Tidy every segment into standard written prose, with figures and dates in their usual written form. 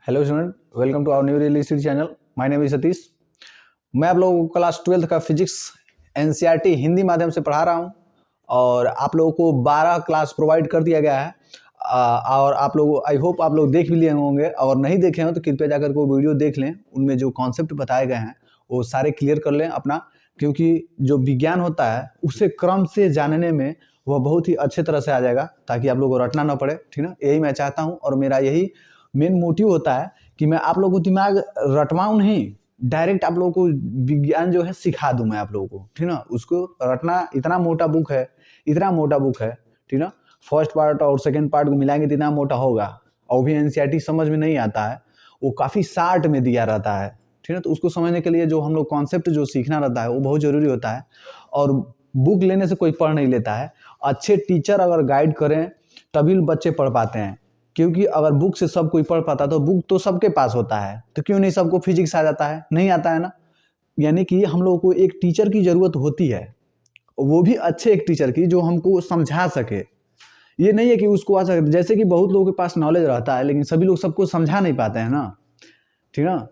Hello student, welcome to our new realistic channel. My name is Satish. मैं आप लोगों को क्लास 12th का फिजिक्स एनसीईआरटी हिंदी माध्यम से पढ़ा रहा हूं और आप लोगों को 12 क्लास प्रोवाइड कर दिया गया है। और आप लोग, आई होप आप लोग देख भी लिए होंगे, और नहीं देखे हो तो कृपया जाकर वो वीडियो देख लें। उनमें जो कॉन्सेप्ट बताए गए हैं वो सारे क्लियर कर लें अपना, क्योंकि जो विज्ञान होता है उसे क्रम से जानने में वह बहुत ही अच्छे तरह से आ जाएगा, ताकि आप लोगों को रटना ना पड़े। ठीक ना, यही मैं चाहता हूँ और मेरा यही मेन मोटिव होता है कि मैं आप लोगों को दिमाग रटवाऊं नहीं, डायरेक्ट आप लोगों को विज्ञान जो है सिखा दूं मैं आप लोगों को। ठीक ना, उसको रटना, इतना मोटा बुक है, इतना मोटा बुक है। ठीक ना, फर्स्ट पार्ट और सेकंड पार्ट को मिलाएंगे तो इतना मोटा होगा, और भी एनसीईआरटी समझ में नहीं आता है, वो काफ़ी शार्ट में दिया रहता है। ठीक है, तो उसको समझने के लिए जो हम लोग कॉन्सेप्ट जो सीखना रहता है वो बहुत ज़रूरी होता है। और बुक लेने से कोई पढ़ नहीं लेता है, अच्छे टीचर अगर गाइड करें तभी बच्चे पढ़ पाते हैं। क्योंकि अगर बुक से सब कोई पढ़ पाता तो बुक तो सबके पास होता है, तो क्यों नहीं सबको फिजिक्स आ जाता है? नहीं आता है ना। यानी कि हम लोगों को एक टीचर की ज़रूरत होती है, वो भी अच्छे एक टीचर की जो हमको समझा सके। ये नहीं है कि उसको आ सके, जैसे कि बहुत लोगों के पास नॉलेज रहता है लेकिन सभी लोग सबको समझा नहीं पाते हैं ना। ठीक है ना,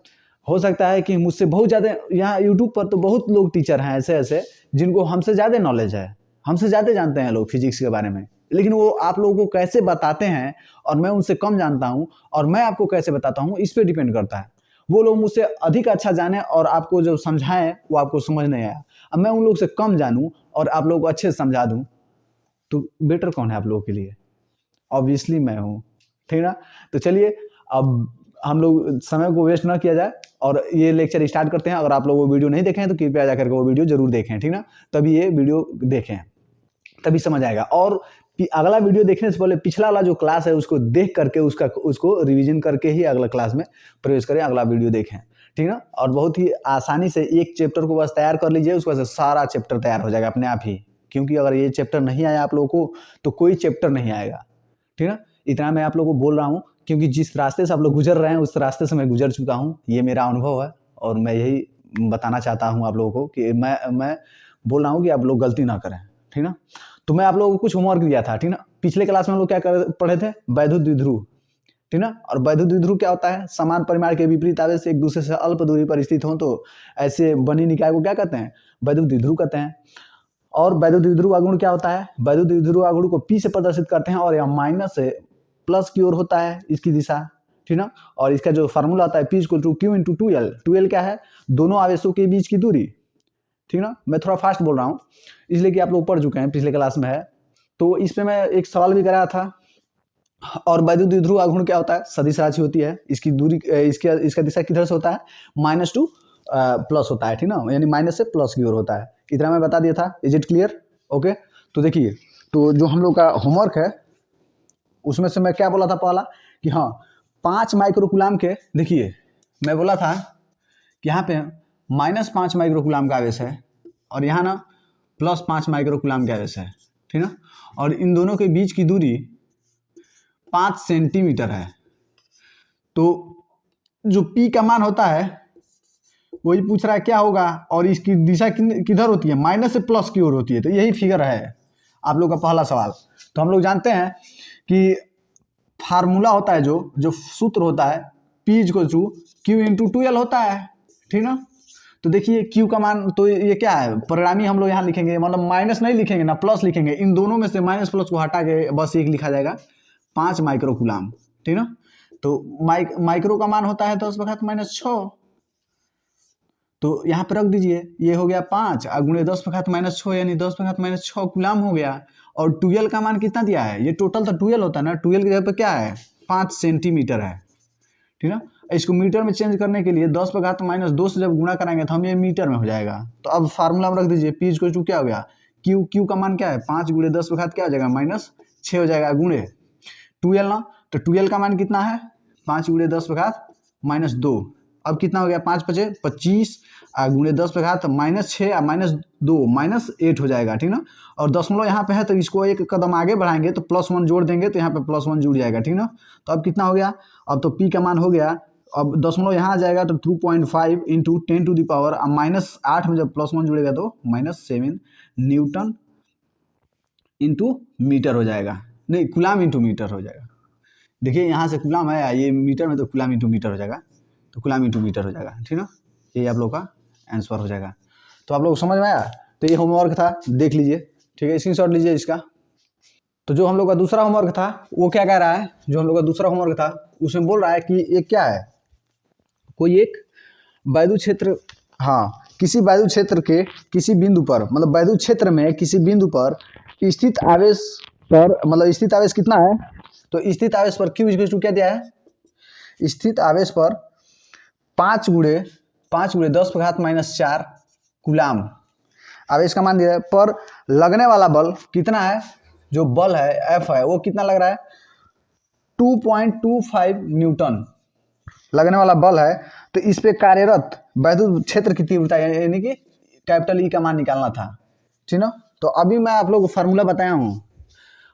हो सकता है कि मुझसे बहुत ज़्यादा, यहाँ यूट्यूब पर तो बहुत लोग टीचर हैं ऐसे ऐसे जिनको हमसे ज़्यादा नॉलेज है, हमसे ज़्यादा जानते हैं लोग फिजिक्स के बारे में, लेकिन वो आप लोगों को कैसे बताते हैं और मैं उनसे कम जानता हूँ और मैं आपको कैसे बताता हूँ, इस पर डिपेंड करता है। वो लोग मुझसे अधिक अच्छा जाने और आपको जो समझाएं वो आपको समझ नहीं आया, अब मैं उन लोग से कम जानूँ और आप लोग को अच्छे से समझा दूँ, तो बेटर कौन है आप लोगों के लिए? ऑब्वियसली मैं हूँ। ठीक ना, तो चलिए अब हम लोग समय को वेस्ट ना किया जाए और ये लेक्चर स्टार्ट करते हैं। अगर आप लोग वो वीडियो नहीं देखे हैं तो कृपया जाकर के वो वीडियो जरूर देखें। ठीक ना, तभी ये वीडियो देखें, तभी समझ आएगा। और अगला वीडियो देखने से पहले पिछला वाला जो क्लास है उसको देख करके उसको रिवीजन करके ही अगला क्लास में प्रवेश करें, अगला वीडियो देखें। ठीक ना, और बहुत ही आसानी से एक चैप्टर को बस तैयार कर लीजिए, उसके बाद सारा चैप्टर तैयार हो जाएगा अपने आप ही। क्योंकि अगर ये चैप्टर नहीं आया आप लोगों को तो कोई चैप्टर नहीं आएगा। ठीक है, इतना मैं आप लोगों को बोल रहा हूँ क्योंकि जिस रास्ते से आप लोग गुजर रहे हैं उस रास्ते से मैं गुजर चुका हूँ, ये मेरा अनुभव है और मैं यही बताना चाहता हूँ आप लोगों को कि मैं बोल रहा हूँ कि आप लोग गलती ना करें। ठीक ना, तो मैं आप लोगों को कुछ होमवर्क दिया था। ठीक ना, पिछले क्लास में हम लोग क्या पढ़े थे? वैद्युत द्विध्रुव। ठीक ना, और वैद्युत द्विध्रुव क्या होता है? समान परिमाण के विपरीत आवेश एक दूसरे से अल्प दूरी पर स्थित हो तो ऐसे बनी निकाय को क्या कहते हैं? वैद्युत द्विध्रुव कहते हैं। और वैद्युत द्विध्रुव आघूर्ण क्या होता है? वैद्युत द्विध्रुव आघूर्ण को P से प्रदर्शित करते हैं और यह माइनस से प्लस की ओर होता है इसकी दिशा। ठीक ना, और इसका जो फार्मूला आता है P = Q × 2L। 2L क्या है? दोनों आवेशों के बीच की दूरी। ठीक ना, मैं थोड़ा फास्ट बोल रहा हूँ इसलिए कि आप लोग पढ़ चुके हैं, पिछले क्लास में है। तो इस पे मैं एक सवाल भी कराया था। और वैद्युत द्विध्रुव आघूर्ण क्या होता है? सदिश राशि होती है, इसकी दूरी, इसका दिशा किधर से होता है? -2 प्लस होता है। ठीक ना, यानी माइनस से प्लस की ओर होता है। इतना मैं बता दिया था। Is it clear? ओके, तो देखिए, तो जो हम लोग का होमवर्क है उसमें से मैं क्या बोला था पहला कि हाँ 5 माइक्रोकूलाम के, देखिए मैं बोला था कि यहाँ पे -5 माइक्रोकूलाम का आवेश है और यहाँ ना +5 माइक्रोकूलाम का आवेश है। ठीक ना, और इन दोनों के बीच की दूरी 5 सेंटीमीटर है। तो जो P का मान होता है वही पूछ रहा है क्या होगा, और इसकी दिशा किधर होती है? माइनस से प्लस की ओर होती है। तो यही फिगर है आप लोग का पहला सवाल। तो हम लोग जानते हैं कि फार्मूला होता है, जो सूत्र होता है P = Q × 2L होता है। ठीक ना, तो देखिए Q का मान, तो ये क्या है? परिणामी हम लोग यहाँ लिखेंगे, मतलब माइनस नहीं लिखेंगे ना, प्लस लिखेंगे। इन दोनों में से माइनस प्लस को हटा के बस एक लिखा जाएगा, 5 माइक्रोकूलाम। ठीक ना, तो माइक्रो का मान होता है 10⁻⁻6। तो यहाँ पे रख दीजिए, ये हो गया 5 गुणे 10⁻⁻6 यानी 10⁻⁻6 कूलाम हो गया। और 2L का मान कितना दिया है? ये टोटल तो 2L होता है ना, 2L की जगह पे क्या है? 5 सेंटीमीटर है। ठीक ना, इसको मीटर में चेंज करने के लिए 10⁻⁻2 से जब गुणा कराएंगे तो हम ये मीटर में हो जाएगा। तो अब फार्मूला में रख दीजिए, P = क्या हो गया? Q का मान क्या है? 5 × 10 क्या हो जाएगा? -6 हो जाएगा, गुणे 2L ना, तो 2L का मान कितना है? 5 × 10⁻⁻2। अब कितना हो गया? 5 × 5 = 25 गुणे 10⁻⁻6 -2 -8 हो जाएगा। ठीक ना, और दशमलव यहाँ पे है तो इसको एक कदम आगे बढ़ाएंगे तो +1 जोड़ देंगे तो यहाँ पे +1 जुड़ जाएगा। ठीक ना, तो अब कितना हो गया? अब तो P का मान हो गया, अब दशमलव यहाँ आ जाएगा तो 2.5 × 10⁻⁸ में जब +1 जुड़ेगा तो -7 न्यूटन × मीटर हो जाएगा, नहीं कूलाम × मीटर हो जाएगा। देखिए यहाँ से कूलाम है, ये मीटर में तो कूलाम इंटू मीटर हो जाएगा, तो कूलाम इंटू मीटर हो जाएगा, ठीक ना। ये आप लोग का आंसर हो जाएगा। तो आप लोग को समझ में आया। तो ये होमवर्क था, देख लीजिए, ठीक है, स्क्रीनशॉट लीजिए इसका। तो जो हम लोग का दूसरा होमवर्क था वो क्या कह रहा है, जो हम लोग का दूसरा होमवर्क था उसमें बोल रहा है कि एक क्या है, कोई एक वैद्युत क्षेत्र, हाँ, किसी वैद्युत क्षेत्र के किसी बिंदु पर, मतलब वैद्युत क्षेत्र में किसी बिंदु पर स्थित आवेश पर, मतलब स्थित आवेश कितना है, तो स्थित आवेश पर Q इक्वल टू क्या दिया है, स्थित आवेश पर 5 गुणे 10⁻⁻⁴ कूलाम आवेश का मान दिया है, पर लगने वाला बल कितना है, जो बल है F है वो कितना लग रहा है, 2.25 न्यूटन लगने वाला बल है। तो इस पे कार्यरत वैद्युत क्षेत्र की तीव्रता यानी कि कैपिटल E का मान निकालना था, ठीक ना। तो अभी मैं आप लोग को फार्मूला बताया हूँ,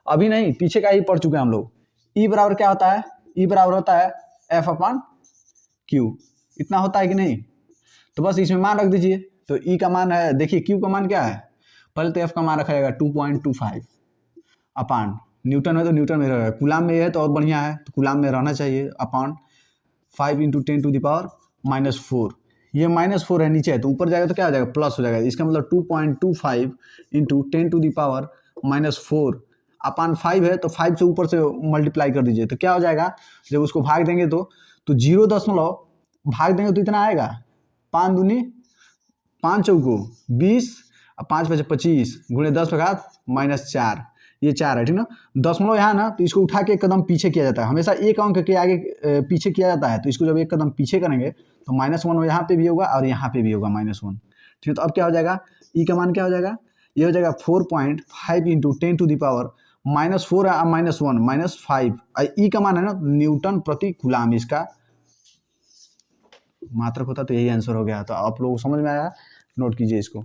अभी नहीं पीछे का ही पढ़ चुके हैं हम लोग। E बराबर क्या होता है, E बराबर होता है F/Q, इतना होता है कि नहीं। तो बस इसमें मान रख दीजिए। तो E का मान है, देखिए Q का मान क्या है, पहले तो F का मान रखा जाएगा 2.25 अपान, न्यूटन में तो न्यूटन में रहेगा, कूलाम में है तो और बढ़िया है, तो कूलाम में रहना चाहिए, अपान 5 × 10⁻⁻⁴। ये -4 है नीचे है, तो ऊपर जाएगा तो क्या हो जाएगा, प्लस हो जाएगा। इसका मतलब 2.25 × 10⁻⁴ अपान 5 है, तो 5 से ऊपर से मल्टीप्लाई कर दीजिए, तो क्या हो जाएगा, जब उसको भाग देंगे तो 0 भाग देंगे तो इतना आएगा, 5 दूनी 5 चौको 20 और 5 5 25 गुणे 10⁻⁻⁴, ये 4 है, ठीक ना। दशमलव यहाँ ना, तो इसको उठा के एक कदम पीछे किया जाता है, हमेशा एक अंक के आगे पीछे किया जाता है। तो इसको जब एक कदम पीछे करेंगे तो -1 यहाँ पे भी होगा और यहाँ पे भी होगा -1, ठीक है। तो अब क्या हो जाएगा, E का मान क्या हो जाएगा, ये हो जाएगा 4.5 × 10⁻⁻⁴ -1 -5। E का मान है ना न्यूटन प्रति कूलाम, इसका मात्रक होता, तो यही आंसर हो गया। तो आप लोगों को समझ में आया, नोट कीजिए इसको।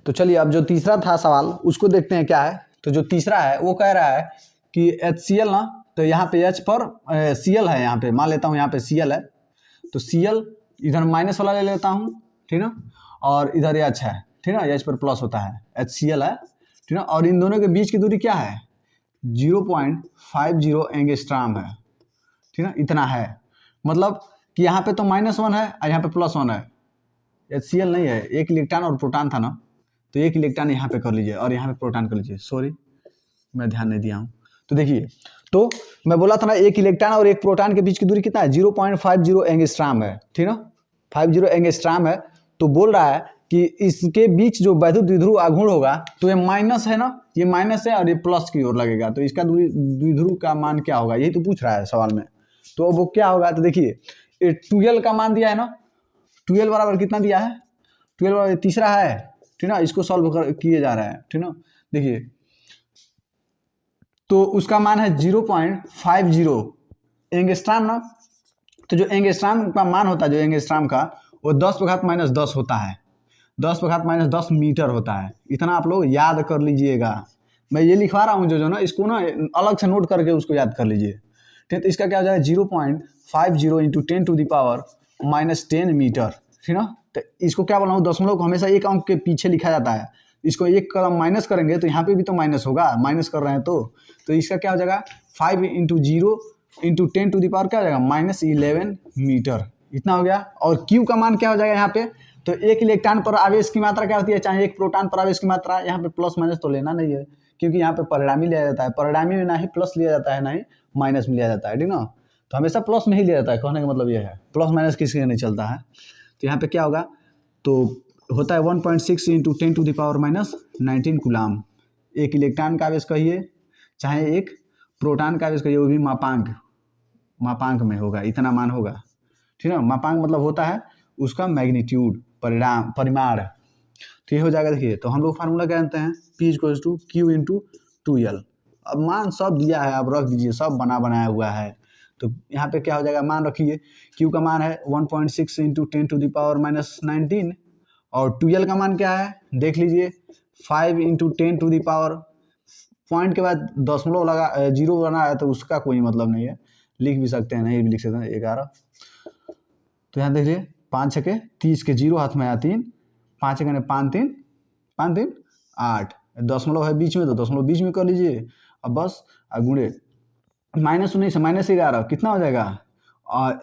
तो चलिए अब जो तीसरा था सवाल उसको देखते हैं क्या है। तो जो तीसरा है वो कह रहा है कि HCl ना, तो यहाँ पे H पर Cl है, यहाँ पे मान लेता हूँ यहाँ पे Cl है, तो Cl इधर माइनस वाला ले लेता हूँ, ठीक ना, और इधर H है, ठीक ना, H पर प्लस होता है, HCl है, ठीक ना। और इन दोनों के बीच की दूरी क्या है, 0.50 एंगस्ट्राम है, ठीक ना, इतना है। मतलब कि यहाँ पे तो -1 है और यहाँ पे +1 है, HCl नहीं है, एक इलेक्ट्रॉन और प्रोटॉन था ना, तो एक इलेक्ट्रॉन यहाँ पे कर लीजिए और यहाँ पे प्रोटॉन कर लीजिए, सॉरी मैं ध्यान नहीं दिया हूँ। तो देखिए, तो मैं बोला था ना एक इलेक्ट्रॉन और एक प्रोटॉन के बीच की दूरी कितना है, 0.50 एंगस्ट्राम है, ठीक ना, 50 एंगस्ट्राम है। तो बोल रहा है कि इसके बीच जो वैद्युत द्विध्रुव आघूर्ण होगा, तो ये माइनस है ना, ये माइनस है और ये प्लस की ओर लगेगा, तो इसका द्विध्रुव का मान क्या होगा, यही तो पूछ रहा है सवाल में। तो वो क्या होगा, तो देखिए ये 12 का मान दिया है ना, 12 बराबर कितना दिया है, 12 बराबर तीसरा है, ठीक ना, इसको सॉल्व किए जा रहा है, ठीक ना। देखिए तो उसका मान है 0.50 एंगस्ट्राम ना, तो जो एंगस्ट्राम का मान होता है, जो एंगस्ट्राम का, वो 10⁻⁻10 होता है, 10⁻⁻10 मीटर होता है। इतना आप लोग याद कर लीजिएगा, मैं ये लिखवा रहा हूँ जो ना, इसको ना अलग से नोट करके उसको याद कर लीजिए, ठीक है। तो इसका क्या हो जाएगा 0.50 × 10⁻⁻10 मीटर, ठीक ना। तो इसको क्या बोला हूँ, दशमलव को हमेशा एक अंक के पीछे लिखा जाता है, इसको एक कदम माइनस करेंगे तो यहाँ पे भी तो माइनस होगा, माइनस कर रहे हैं तो इसका क्या हो जाएगा 5 × 0 × 10⁻ क्या हो जाएगा -11 मीटर, इतना हो गया। और Q का मान क्या हो जाएगा यहाँ पे, तो एक इलेक्ट्रॉन पर आवेश की मात्रा क्या होती है, चाहे एक प्रोटॉन पर आवेश की मात्रा, यहाँ पे प्लस माइनस तो लेना नहीं है, क्योंकि यहाँ पे परिणामी लिया जाता है, परिणामी में ना ही प्लस लिया जाता है ना ही माइनस में लिया जाता है, ठीक ना। तो हमेशा प्लस में ही लिया जाता है, कहने का मतलब ये है, प्लस माइनस किसी का नहीं चलता है। तो यहाँ पे क्या होगा, तो होता है 1.6 × 10⁻⁻19 कूलाम। एक इलेक्ट्रॉन का आवेश कहिए चाहे एक प्रोटॉन का आवेश कहिए, वो भी मापांक में होगा, इतना मान होगा, ठीक है। मापांक मतलब होता है उसका मैग्नीट्यूड, परिमाण, तो ये हो जाएगा। देखिए तो हम लोग फार्मूला क्या जानते हैं, P = Q × 2L। अब मान सब दिया है, अब रख दीजिए, सब बनाया हुआ है। तो यहाँ पे क्या हो जाएगा, मान रखिए, Q का मान है 1.6 × 10⁻⁻19 और 2L का मान क्या है, देख लीजिए 5 × 10⁻, पॉइंट के बाद दशमलव लगा 0 बना है, तो उसका कोई मतलब नहीं है, लिख भी सकते हैं, नहीं भी लिख सकते हैं, 11। तो यहाँ देखिए 5 छके 30 के 0 हाथ में आया 3, 5 छके 5 3 8, दशमलव है बीच में तो दशमलव बीच में कर लीजिए, अब बस गुणे -19 -11 कितना हो जाएगा?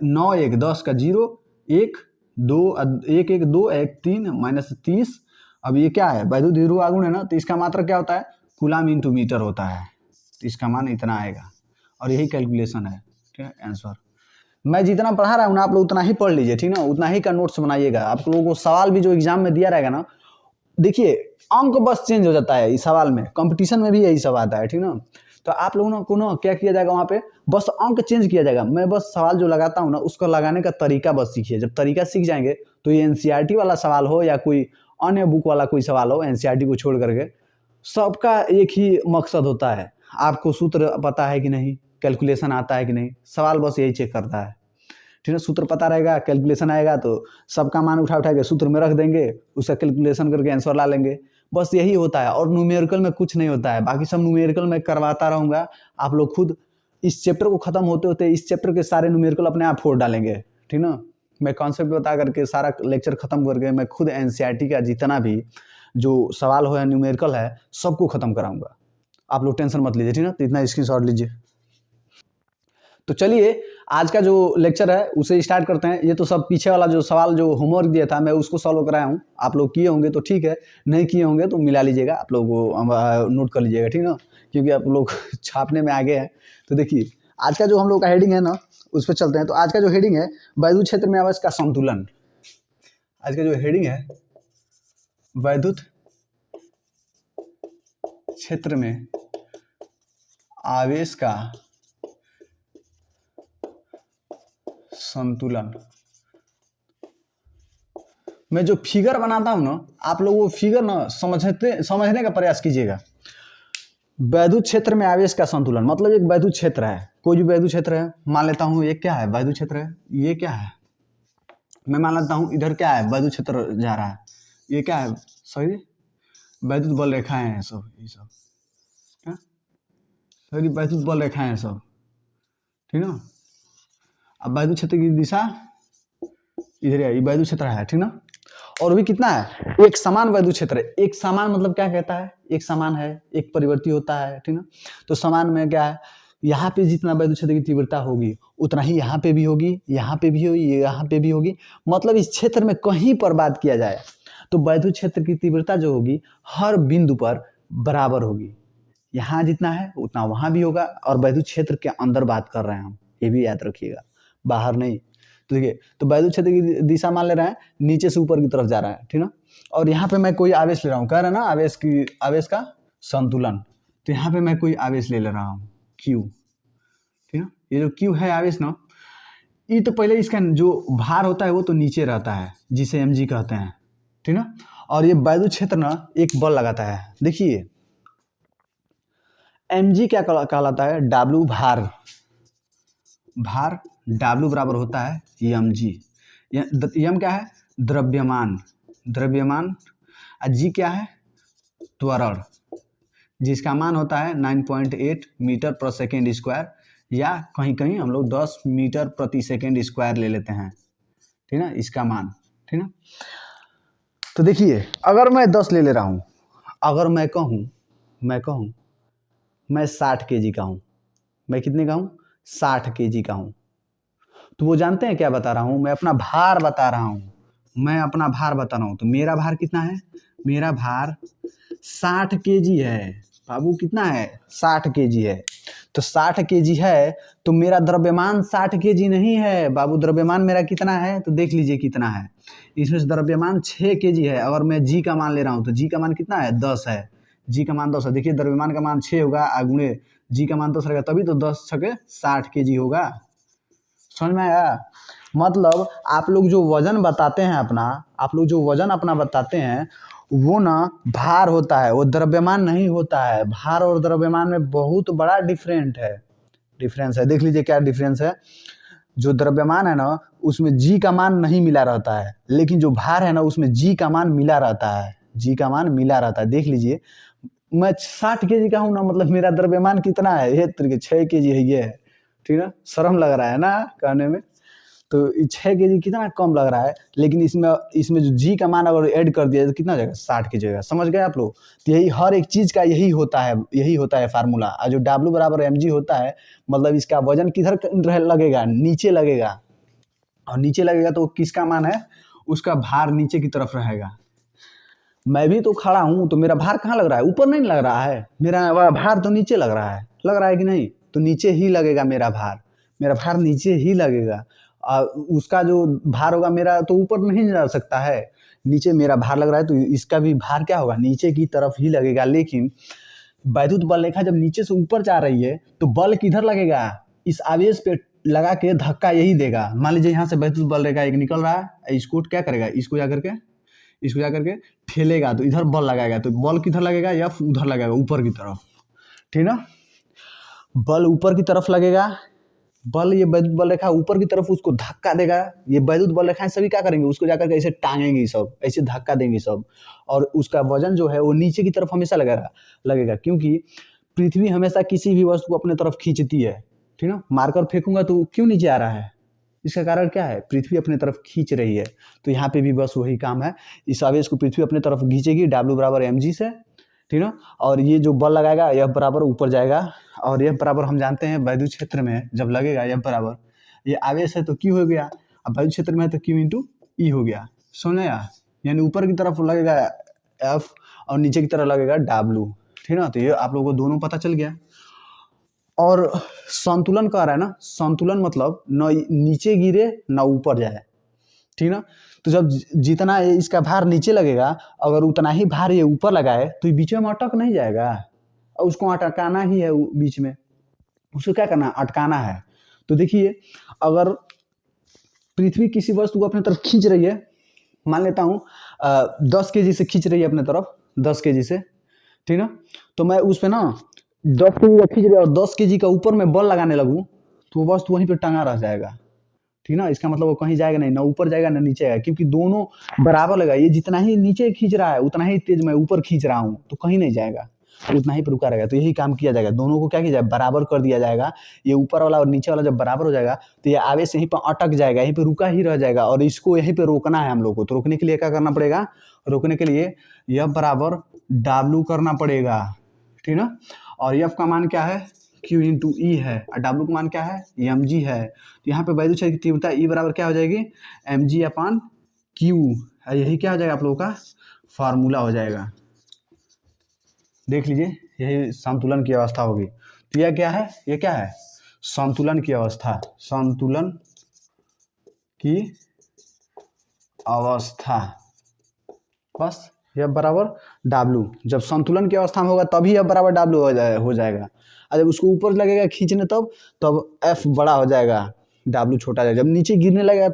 9 1 10 का 0 1 2 1 1 2 1 3 -30। अब ये क्या है? वैद्युत ध्रुव आघूर्ण है ना, तो इसका मात्रक क्या होता है? कूलम इंटू मीटर होता है। तो इसका मान इतना आएगा और यही कैलकुलेशन है। ठीक है, आंसर। मैं जितना पढ़ा रहा हूँ ना, आप लोग उतना ही पढ़ लीजिए, ठीक ना, उतना ही का नोट्स बनाइएगा। आप लोगों को सवाल भी जो एग्जाम में दिया रहेगा ना, देखिए अंक बस चेंज हो जाता है इस सवाल में, कंपटीशन में भी यही सब आता है, ठीक ना। तो आप लोगों को ना क्या किया जाएगा, वहाँ पे बस अंक चेंज किया जाएगा। मैं बस सवाल जो लगाता हूँ ना, उसको लगाने का तरीका बस सीखिए। जब तरीका सीख जाएंगे तो ये एनसीईआरटी वाला सवाल हो या कोई अन्य बुक वाला कोई सवाल हो, एनसीईआरटी को छोड़ करके सबका एक ही मकसद होता है, आपको सूत्र पता है कि नहीं, कैलकुलेशन आता है कि नहीं, सवाल बस यही चेक करता है। ठीक है, सूत्र पता रहेगा, कैलकुलेशन आएगा तो सबका मान उठा उठा के सूत्र में रख देंगे, उसका कैलकुलेशन करके आंसर ला लेंगे। बस यही होता है, और न्यूमेरिकल में कुछ नहीं होता है। बाकी सब न्यूमेरिकल में करवाता रहूँगा, आप लोग खुद इस चैप्टर को खत्म होते होते इस चैप्टर के सारे न्यूमेरिकल अपने आप फोड़ डालेंगे, ठीक ना। मैं कॉन्सेप्ट बता करके सारा लेक्चर खत्म करके मैं खुद एनसीईआरटी का जितना भी जो सवाल हो या न्यूमेरिकल है सबको खत्म कराऊंगा। आप लोग टेंशन मत लीजिए, ठीक ना। तो इतना स्क्रीनशॉट लीजिए। तो चलिए आज का जो लेक्चर है उसे स्टार्ट करते हैं। ये तो सब पीछे वाला जो सवाल जो होमवर्क दिया था मैं उसको सॉल्व कराया हूँ, आप लोग किए होंगे तो ठीक है, नहीं किए होंगे तो मिला लीजिएगा, आप लोग नोट कर लीजिएगा, ठीक ना, क्योंकि आप लोग छापने में आगे हैं। तो देखिए आज का जो हम लोग का हेडिंग है ना, उस पर चलते हैं। तो आज का जो हेडिंग है वैद्युत क्षेत्र में आवेश का संतुलन। आज का जो हेडिंग है वैद्युत क्षेत्र में आवेश का संतुलन। मैं जो फिगर बनाता हूं ना, आप लोग वो फिगर ना समझने का प्रयास कीजिएगा। वैद्युत क्षेत्र में आवेश का संतुलन मतलब एक वैद्युत क्षेत्र है, कोई भी वैद्युत क्षेत्र है, मान लेता हूं ये क्या है, वैद्युत क्षेत्र है। ये क्या है, मैं मान लेता हूं इधर क्या है, वैद्युत क्षेत्र जा रहा है। ये क्या है, सही वैद्युत बल रेखाएं हैं सब, ये सब सही वैद्युत बल रेखाएं हैं सब, ठीक ना। अब वैद्युत क्षेत्र की दिशा इधर है, ये वैद्युत क्षेत्र है, ठीक ना। और भी कितना है, एक समान वैद्युत क्षेत्र है। एक समान मतलब क्या कहता है, एक समान है, एक परिवर्ती होता है, ठीक ना। तो समान में क्या है, यहाँ पे जितना वैद्युत क्षेत्र की तीव्रता होगी उतना ही यहाँ पे भी होगी, यहाँ पे भी होगी, यहाँ पे भी होगी। मतलब इस क्षेत्र में कहीं पर बात किया जाए तो वैद्युत क्षेत्र की तीव्रता जो होगी हर बिंदु पर बराबर होगी। यहाँ जितना है उतना वहाँ भी होगा, और वैद्युत क्षेत्र के अंदर बात कर रहे हैं हम, ये भी याद रखिएगा, बाहर नहीं। तो देखिए, तो वैद्युत क्षेत्र की दिशा मान ले रहे हैं नीचे से ऊपर की तरफ जा रहा है, ठीक ना। और यहाँ पे मैं कोई आवेश ले रहा हूँ, कह रहे हैं ना आवेश का संतुलन। तो यहाँ पे मैं कोई आवेश ले रहा हूँ Q, ठीक ना। ये जो Q है आवेश ना, ये तो पहले इसका जो भार होता है वो तो नीचे रहता है, जिसे mg कहते हैं, ठीक ना। और ये वैद्युत क्षेत्र ना एक बल लगाता है। देखिए mg क्या कहलाता है, W भार W बराबर होता है mg। m क्या है, द्रव्यमान और g क्या है, त्वरण, जिसका मान होता है 9.8 मीटर पर सेकेंड स्क्वायर, या कहीं कहीं हम लोग 10 मीटर प्रति सेकेंड स्क्वायर ले लेते हैं, ठीक ना, इसका मान, ठीक ना। तो देखिए अगर मैं 10 ले रहा हूँ, अगर मैं कहूँ मैं 60 kg का हूँ, मैं कितने का हूँ, 60 kg का हूँ, तो वो जानते हैं क्या बता रहा हूँ, मैं अपना भार बता रहा हूँ, तो मेरा भार कितना है, मेरा भार 60 kg है बाबू, कितना है, 60 kg है। तो 60 kg है तो मेरा द्रव्यमान 60 kg नहीं है बाबू, द्रव्यमान मेरा कितना है तो देख लीजिए कितना है, इसमें से द्रव्यमान 6 kg है। अगर मैं g का मान ले रहा हूँ तो g का मान कितना है, 10 है, g का मान 10 है। देखिए द्रव्यमान का मान 6 होगा, गुणे g का मान 10 रहेगा, तभी तो 10 छके 60 kg होगा। समझ में आया। मतलब आप लोग जो वजन बताते हैं अपना, बताते हैं वो ना भार होता है, वो द्रव्यमान नहीं होता है। भार और द्रव्यमान में बहुत बड़ा डिफरेंस है। देख लीजिए क्या डिफरेंस है। जो द्रव्यमान है ना उसमें g का मान नहीं मिला रहता है, लेकिन जो भार है ना उसमें g का मान मिला रहता है, देख लीजिए। मैं 60 kg का हूँ ना, मतलब मेरा द्रव्यमान कितना है, ये 6 kg है, ये है, ठीक है। शर्म लग रहा है ना कहने में। तो 6 kg कितना कम लग रहा है, लेकिन इसमें जो जी का मान अगर ऐड कर दिया तो कितना हो जाएगा, 60 की जगह। समझ गए आप लोग। तो यही हर एक चीज़ का यही होता है फार्मूला। और जो W बराबर mg होता है, मतलब इसका वजन किधर लगेगा, नीचे लगेगा। और नीचे लगेगा तो किसका मान है, उसका भार नीचे की तरफ रहेगा। मैं भी तो खड़ा हूँ, तो मेरा भार कहाँ लग रहा है, ऊपर नहीं लग रहा है, मेरा भार तो नीचे लग रहा है कि नहीं। तो नीचे ही लगेगा मेरा भार नीचे ही लगेगा। उसका जो भार होगा मेरा तो ऊपर नहीं जा सकता है, नीचे मेरा भार लग रहा है, तो इसका भी भार क्या होगा, नीचे की तरफ ही लगेगा। लेकिन वैद्युत बल रेखा जब नीचे से ऊपर जा रही है तो बल किधर लगेगा, इस आवेश पे लगा के धक्का यही देगा। मान लीजिए यहाँ से वैद्युत बल रेखा एक निकल रहा है, इसको क्या करेगा, इसको जाकर के ठेलेगा तो इधर बल लगाएगा, तो बल किधर लगेगा, या उधर लगेगा ऊपर की तरफ, ठीक ना। बल ऊपर की तरफ लगेगा, बल ये वैद्युत बल रेखा ऊपर की तरफ उसको धक्का देगा। ये वैद्युत बल रेखाएं सभी क्या करेंगे, उसको जाकर के ऐसे टांगेंगी, सब ऐसे धक्का देंगी सब। और उसका वजन जो है वो नीचे की तरफ हमेशा लगेगा, क्योंकि पृथ्वी हमेशा किसी भी वस्तु को अपने तरफ खींचती है, ठीक ना। मारकर फेंकूंगा तो क्यों नीचे आ रहा है, इसका कारण क्या है, पृथ्वी अपने तरफ खींच रही है। तो यहाँ पे भी बस वही काम है, इस आवेश को पृथ्वी अपने तरफ खींचेगी W बराबर mg से, ठीक ना। और ये जो बल लगाएगा यह बराबर ऊपर जाएगा, और यह बराबर हम जानते हैं वैद्युत क्षेत्र में जब लगेगा यह बराबर, ये आवेश है तो Q हो गया, अब वैद्युत क्षेत्र में है तो Q इंटू E हो गया। सुना, यानी ऊपर की तरफ लगेगा F और नीचे की तरफ लगेगा W, ठीक ना। तो ये आप लोगों को दोनों पता चल गया। और संतुलन कह रहा है ना, संतुलन मतलब न नीचे गिरे न ऊपर जाए, ठीक ना। तो जब जितना इसका भार नीचे लगेगा, अगर उतना ही भार ये ऊपर लगाए तो ये बीच में अटक नहीं जाएगा, और उसको अटकाना ही है बीच में, उसको क्या करना, अटकाना है। तो देखिए, अगर पृथ्वी किसी वस्तु को अपने तरफ खींच रही है, मान लेता हूँ 10 kg से खींच रही है अपने तरफ, 10 kg से, ठीक ना। तो मैं उस पर ना 10 kg का खींच रही है और 10 kg का ऊपर में बल लगाने लगूँ तो वो वस्तु वहीं पे टंगा रह जाएगा, ठीक ना। इसका मतलब वो कहीं जाएगा नहीं, ना ऊपर जाएगा ना नीचे जाएगा, क्योंकि दोनों बराबर लगा। ये जितना ही नीचे खींच रहा है उतना ही तेज मैं ऊपर खींच रहा हूँ, तो कहीं नहीं जाएगा, उतना ही पर रुका रहेगा। तो यही काम किया जाएगा, दोनों को क्या किया जाए, बराबर कर दिया जाएगा। ये ऊपर वाला और नीचे वाला जब बराबर हो जाएगा तो ये आवेश यहीं पर अटक जाएगा, यहीं पर रुका ही रह जाएगा, और इसको यहीं पर रोकना है हम लोग को। तो रोकने के लिए क्या करना पड़ेगा, रोकने के लिए यह बराबर W करना पड़ेगा, ठीक ना। और F का मान क्या है, Q इंटू E है, और W का मान क्या है, mg है। तो यहाँ पे वैद्युत क्षेत्र की तीव्रता E बराबर क्या हो जाएगी, mg अपॉन Q। यही क्या हो जाएगा आप लोगों का फार्मूला हो जाएगा। देख लीजिए, यही संतुलन की अवस्था होगी। तो यह क्या है, ये क्या है, संतुलन की अवस्था, संतुलन की अवस्था। बस यह बराबर W, जब संतुलन की अवस्था में होगा तभी यह बराबर W हो जाएगा। और जब उसको ऊपर लगेगा खींचने तब F बड़ा हो जाएगा, W छोटा जाएगा। जब नीचे गिरने लगेगा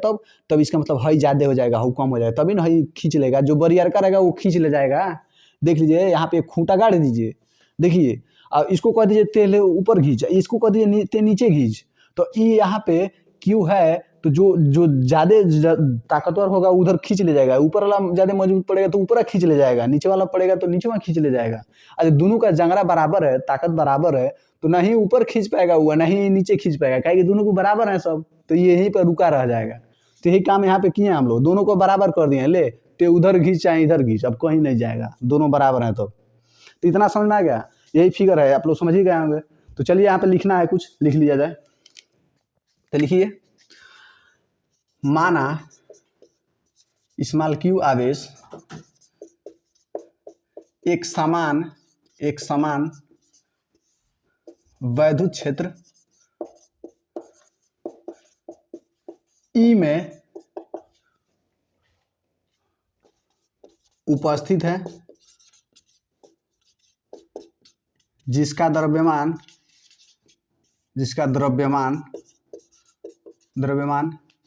तब इसका मतलब हाई ज़्यादा हो जाएगा, हाउ कम हो जाएगा, तभी ना हाई खींच लेगा। जो बरियर का रहेगा वो खींच ले जाएगा। देख लीजिए, यहाँ पे खूंटा गाड़ दीजिए, देखिए, और इसको कह दीजिए तेल ऊपर खींच, इसको कह दीजिए नीचे खींच, तो ये यहाँ पे Q है, तो जो ज़्यादा ताकतवर होगा उधर खींच ले जाएगा, ऊपर वाला ज़्यादा मजबूत पड़ेगा तो ऊपर खींच ले जाएगा, नीचे वाला पड़ेगा तो नीचे वाला खींच ले जाएगा। अरे दोनों का जंगरा बराबर है, ताकत बराबर है, तो ना ही ऊपर खींच पाएगा हुआ, ना ही नीचे खींच पाएगा, क्या दोनों को बराबर है सब, तो ये यहीं पर रुका रह जाएगा। तो यही काम यहाँ पे किए हम लोग, दोनों को बराबर कर दिए, ले तो उधर खींच चाहे इधर खींच, अब कहीं नहीं जाएगा, दोनों बराबर हैं। तो इतना समझ में आ गया, यही फिगर है, आप लोग समझ ही गए होंगे। तो चलिए यहाँ पे लिखना है, कुछ लिख लिया जाए। तो लिखिए, माना स्मॉल Q आवेश एक समान वैद्युत क्षेत्र E में उपस्थित है, जिसका द्रव्यमान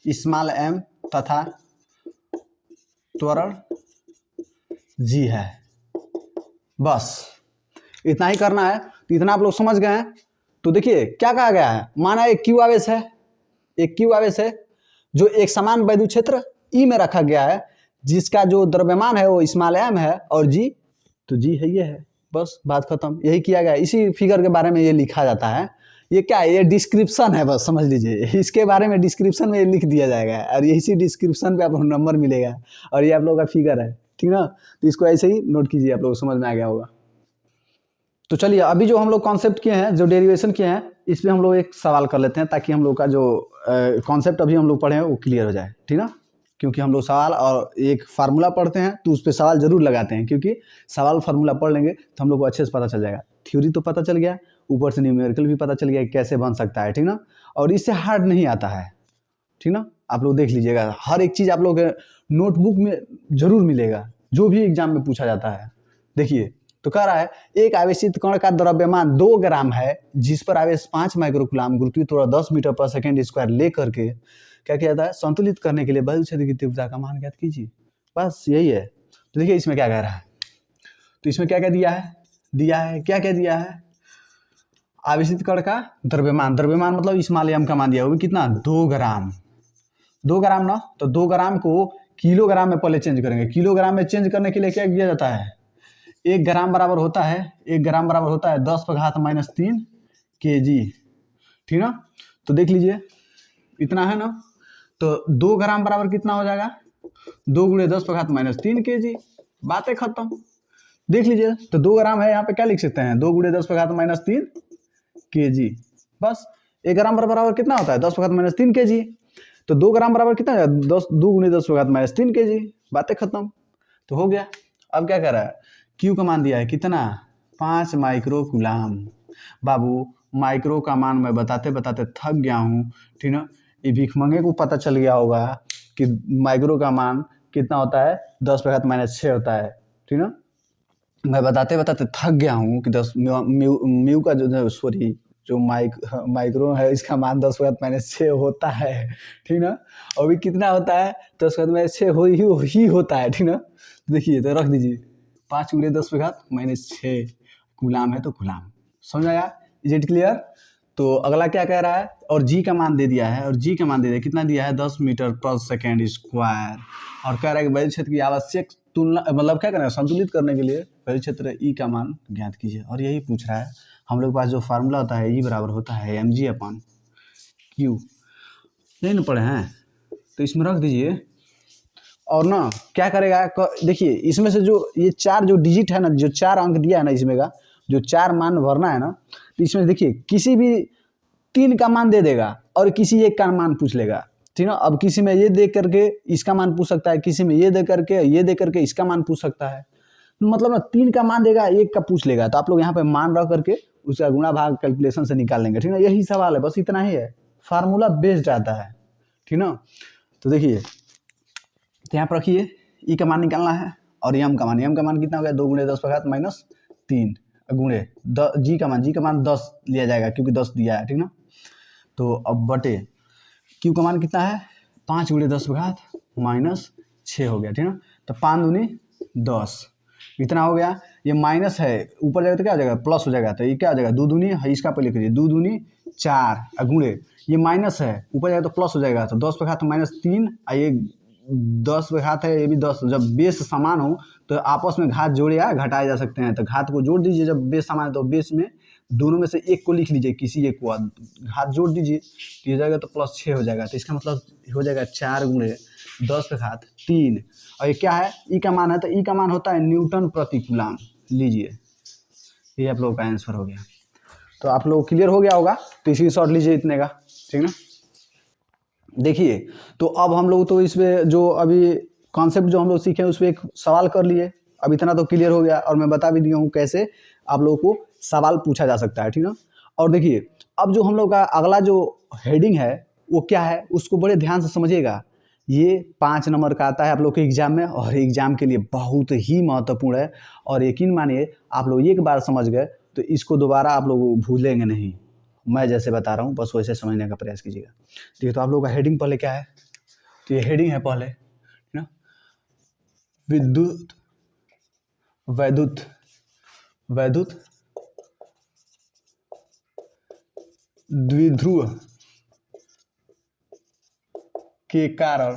स्मॉल m तथा त्वरण g है। बस इतना ही करना है। तो इतना आप लोग समझ गए हैं। तो देखिए क्या कहा गया है, माना एक Q आवेश है, जो एक समान वैद्युत क्षेत्र E में रखा गया है, जिसका जो द्रव्यमान है वो स्मॉल m है, और g तो g है, ये है, बस बात खत्म। यही किया गया, इसी फिगर के बारे में ये लिखा जाता है, ये क्या है, ये डिस्क्रिप्शन है बस, समझ लीजिए इसके बारे में डिस्क्रिप्शन में लिख दिया जाएगा और इसी डिस्क्रिप्शन पे आपको नंबर मिलेगा और ये आप लोगों का फिगर है, ठीक ना। तो इसको ऐसे ही नोट कीजिए, आप लोग समझ में आ गया होगा। तो चलिए अभी जो हम लोग कॉन्सेप्ट किए हैं, जो डेरिवेशन किए हैं, इस पर हम लोग एक सवाल कर लेते हैं ताकि हम लोग का जो कॉन्सेप्ट अभी हम लोग पढ़े हैं वो क्लियर हो जाए, ठीक ना। क्योंकि हम लोग सवाल और एक फार्मूला पढ़ते हैं तो उस पर सवाल जरूर लगाते हैं, क्योंकि सवाल फार्मूला पढ़ लेंगे तो हम लोग को अच्छे से पता चल जाएगा। थ्योरी तो पता चल गया, ऊपर से न्यूमेरिकल भी पता चल गया कैसे बन सकता है, ठीक ना। और इससे हार्ड नहीं आता है, ठीक ना। आप लोग देख लीजिएगा, हर एक चीज़ आप लोग नोटबुक में जरूर मिलेगा, जो भी एग्जाम में पूछा जाता है। देखिए तो कह रहा है एक आवेशित कण का द्रव्यमान 2 ग्राम है, जिस पर आवेश 5 माइक्रोकूलम गुरुत्वाकर्षण 10 मीटर पर सेकेंड स्क्वायर ले करके क्या किया जाता है, संतुलित करने के लिए वायु क्षेत्र की तीव्रता का मान ज्ञात कीजिए। बस यही है। तो देखिए इसमें क्या कह रहा है, तो इसमें क्या क्या दिया है, क्या क्या दिया है, आवेशित कण का द्रव्यमान, द्रव्यमान मतलब इस माध्यम का मान दिया, वो भी कितना, 2 ग्राम, 2 ग्राम ना। तो 2 ग्राम को किलोग्राम में पहले चेंज करेंगे। किलोग्राम में चेंज करने के लिए क्या किया जाता है, 1 ग्राम बराबर होता है 10⁻³ kg, ठीक ना। तो देख लीजिए इतना है ना, तो 2 ग्राम बराबर कितना हो जाएगा, 2 × 10⁻³ kg, बातें खत्म। देख लीजिए तो 2 ग्राम है, यहाँ पे क्या लिख सकते हैं, 2 × 10⁻³ kg, बस। 1 ग्राम बराबर कितना होता है, 10⁻³ kg। तो 2 ग्राम बराबर कितना है, 2 × 10⁻³ kg, बातें खत्म। तो हो गया। अब क्या कर रहा है, क्यू का मान दिया है कितना, 5 माइक्रोकूलम। बाबू माइक्रो का मान मैं बताते बताते थक गया हूँ, ठीक ना। ये भिखमंगे को पता चल गया होगा कि माइक्रो का मान कितना होता है, 10⁻6 होता है, ठीक ना। मैं बताते बताते थक गया हूँ कि 10 म्यू का जो सॉरी जो माइक्रो है इसका मान 10⁻6 होता है, ठीक ना। और भी कितना होता है, 10⁻6 ही होता है, ठीक ना। देखिए तो रख दीजिए 5 × 10⁻6 कूलाम है तो कूलाम, समझ आया, इज इट क्लियर। तो अगला क्या कह रहा है, और जी का मान दे दिया है, और जी का मान दे दिया कितना दिया है, 10 मीटर पर सेकेंड स्क्वायर। और कह रहा है कि वायु क्षेत्र की आवश्यक तुलना, मतलब क्या करना है, संतुलित करने के लिए वायु क्षेत्र ई का मान ज्ञात कीजिए। और यही पूछ रहा है, हम लोग के पास जो फार्मूला होता है ई बराबर होता है mg/q, नहीं ना पढ़े हैं, तो इसमें रख दीजिए। और ना क्या करेगा, देखिए इसमें से जो ये 4 जो डिजिट है ना, जो 4 अंक दिया है ना इसमें का, जो 4 मान भरना है ना, तो इसमें देखिए किसी भी 3 का मान दे देगा और किसी एक का मान पूछ लेगा, ठीक ना। अब किसी में ये दे करके इसका मान पूछ सकता है, किसी में ये दे करके इसका मान पूछ सकता है, मतलब ना 3 का मान देगा, 1 का पूछ लेगा। तो आप लोग यहाँ पे मान रख करके उसका गुणा भाग कैलकुलेशन से निकाल लेंगे, ठीक ना। यही सवाल है, बस इतना ही है, फार्मूला बेस्ड आता है, ठीक ना। तो देखिए तो यहाँ पर रखिए ई का मान निकालना है और एम का मान कितना हो गया, 2 × 10⁻³ गुणे जी का मान 10 लिया जाएगा क्योंकि 10 दिया है, ठीक ना। तो अब बटे क्यू का मान कितना है, 5 × 10⁻6 हो गया, ठीक ना। तो 5 दूनी 10 इतना हो गया, ये माइनस है ऊपर जाएगा तो क्या हो जाएगा, प्लस हो जाएगा। तो ये क्या हो जाएगा, 2 दूनी है, इसका पहले करिए 2 दूनी 4 गुणे, ये माइनस है ऊपर जाएगा तो प्लस हो जाएगा, तो 10⁻³ और ये 10 घात है, ये भी 10। जब बेस समान हो तो आपस में घात जोड़े या घटाए जा सकते हैं, तो घात को जोड़ दीजिए, जब बेस समान है तो बेस में दोनों में से एक को लिख लीजिए, किसी एक को घात जोड़ दीजिए, तो ये जाएगा तो +6 हो जाएगा। तो इसका मतलब हो जाएगा 4 × 10⁻³ और ये क्या है, ई का मान है, तो ई का मान होता है न्यूटन प्रति कूलम। लीजिए ये आप लोगों का आंसर हो गया। तो आप लोग क्लियर हो गया होगा, तो इसी शॉर्ट लीजिए इतने का, ठीक ना। देखिए तो अब हम लोग तो इसमें जो अभी कॉन्सेप्ट जो हम लोग सीखे उस पर एक सवाल कर लिए, अब इतना तो क्लियर हो गया और मैं बता भी दिया हूँ कैसे आप लोगों को सवाल पूछा जा सकता है, ठीक ना। और देखिए अब जो हम लोग का अगला जो हेडिंग है वो क्या है, उसको बड़े ध्यान से समझिएगा। ये 5 नंबर का आता है आप लोग के एग्जाम में और एग्जाम के लिए बहुत ही महत्वपूर्ण है। और यकीन मानिए आप लोग एक बार समझ गए तो इसको दोबारा आप लोग भूलेंगे नहीं, मैं जैसे बता रहा हूँ बस वैसे समझने का प्रयास कीजिएगा। ठीक है, तो आप लोगों का हेडिंग पहले क्या है, तो ये हेडिंग है पहले ना, विद्युत वैद्युत वैद्युत द्विध्रुव के कारण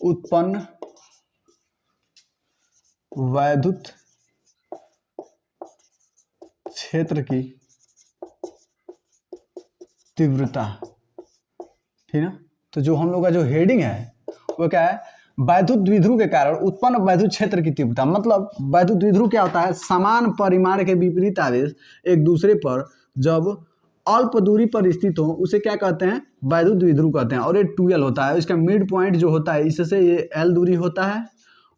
उत्पन्न वैद्युत क्षेत्र की तीव्रता, ठीक है। तो जो हम लोग का जो हेडिंग है वो क्या है, वैद्युत द्विध्रुव के कारण उत्पन्न वैद्युत क्षेत्र की तीव्रता। मतलब वैद्युत द्विध्रुव क्या होता है, समान परिमाण के विपरीत आवेश एक दूसरे पर जब अल्प दूरी पर स्थित हो उसे क्या कहते हैं, वैद्युत द्विध्रुव कहते हैं। और ये 2l होता है, इसका मिड पॉइंट जो होता है इससे ये l दूरी होता है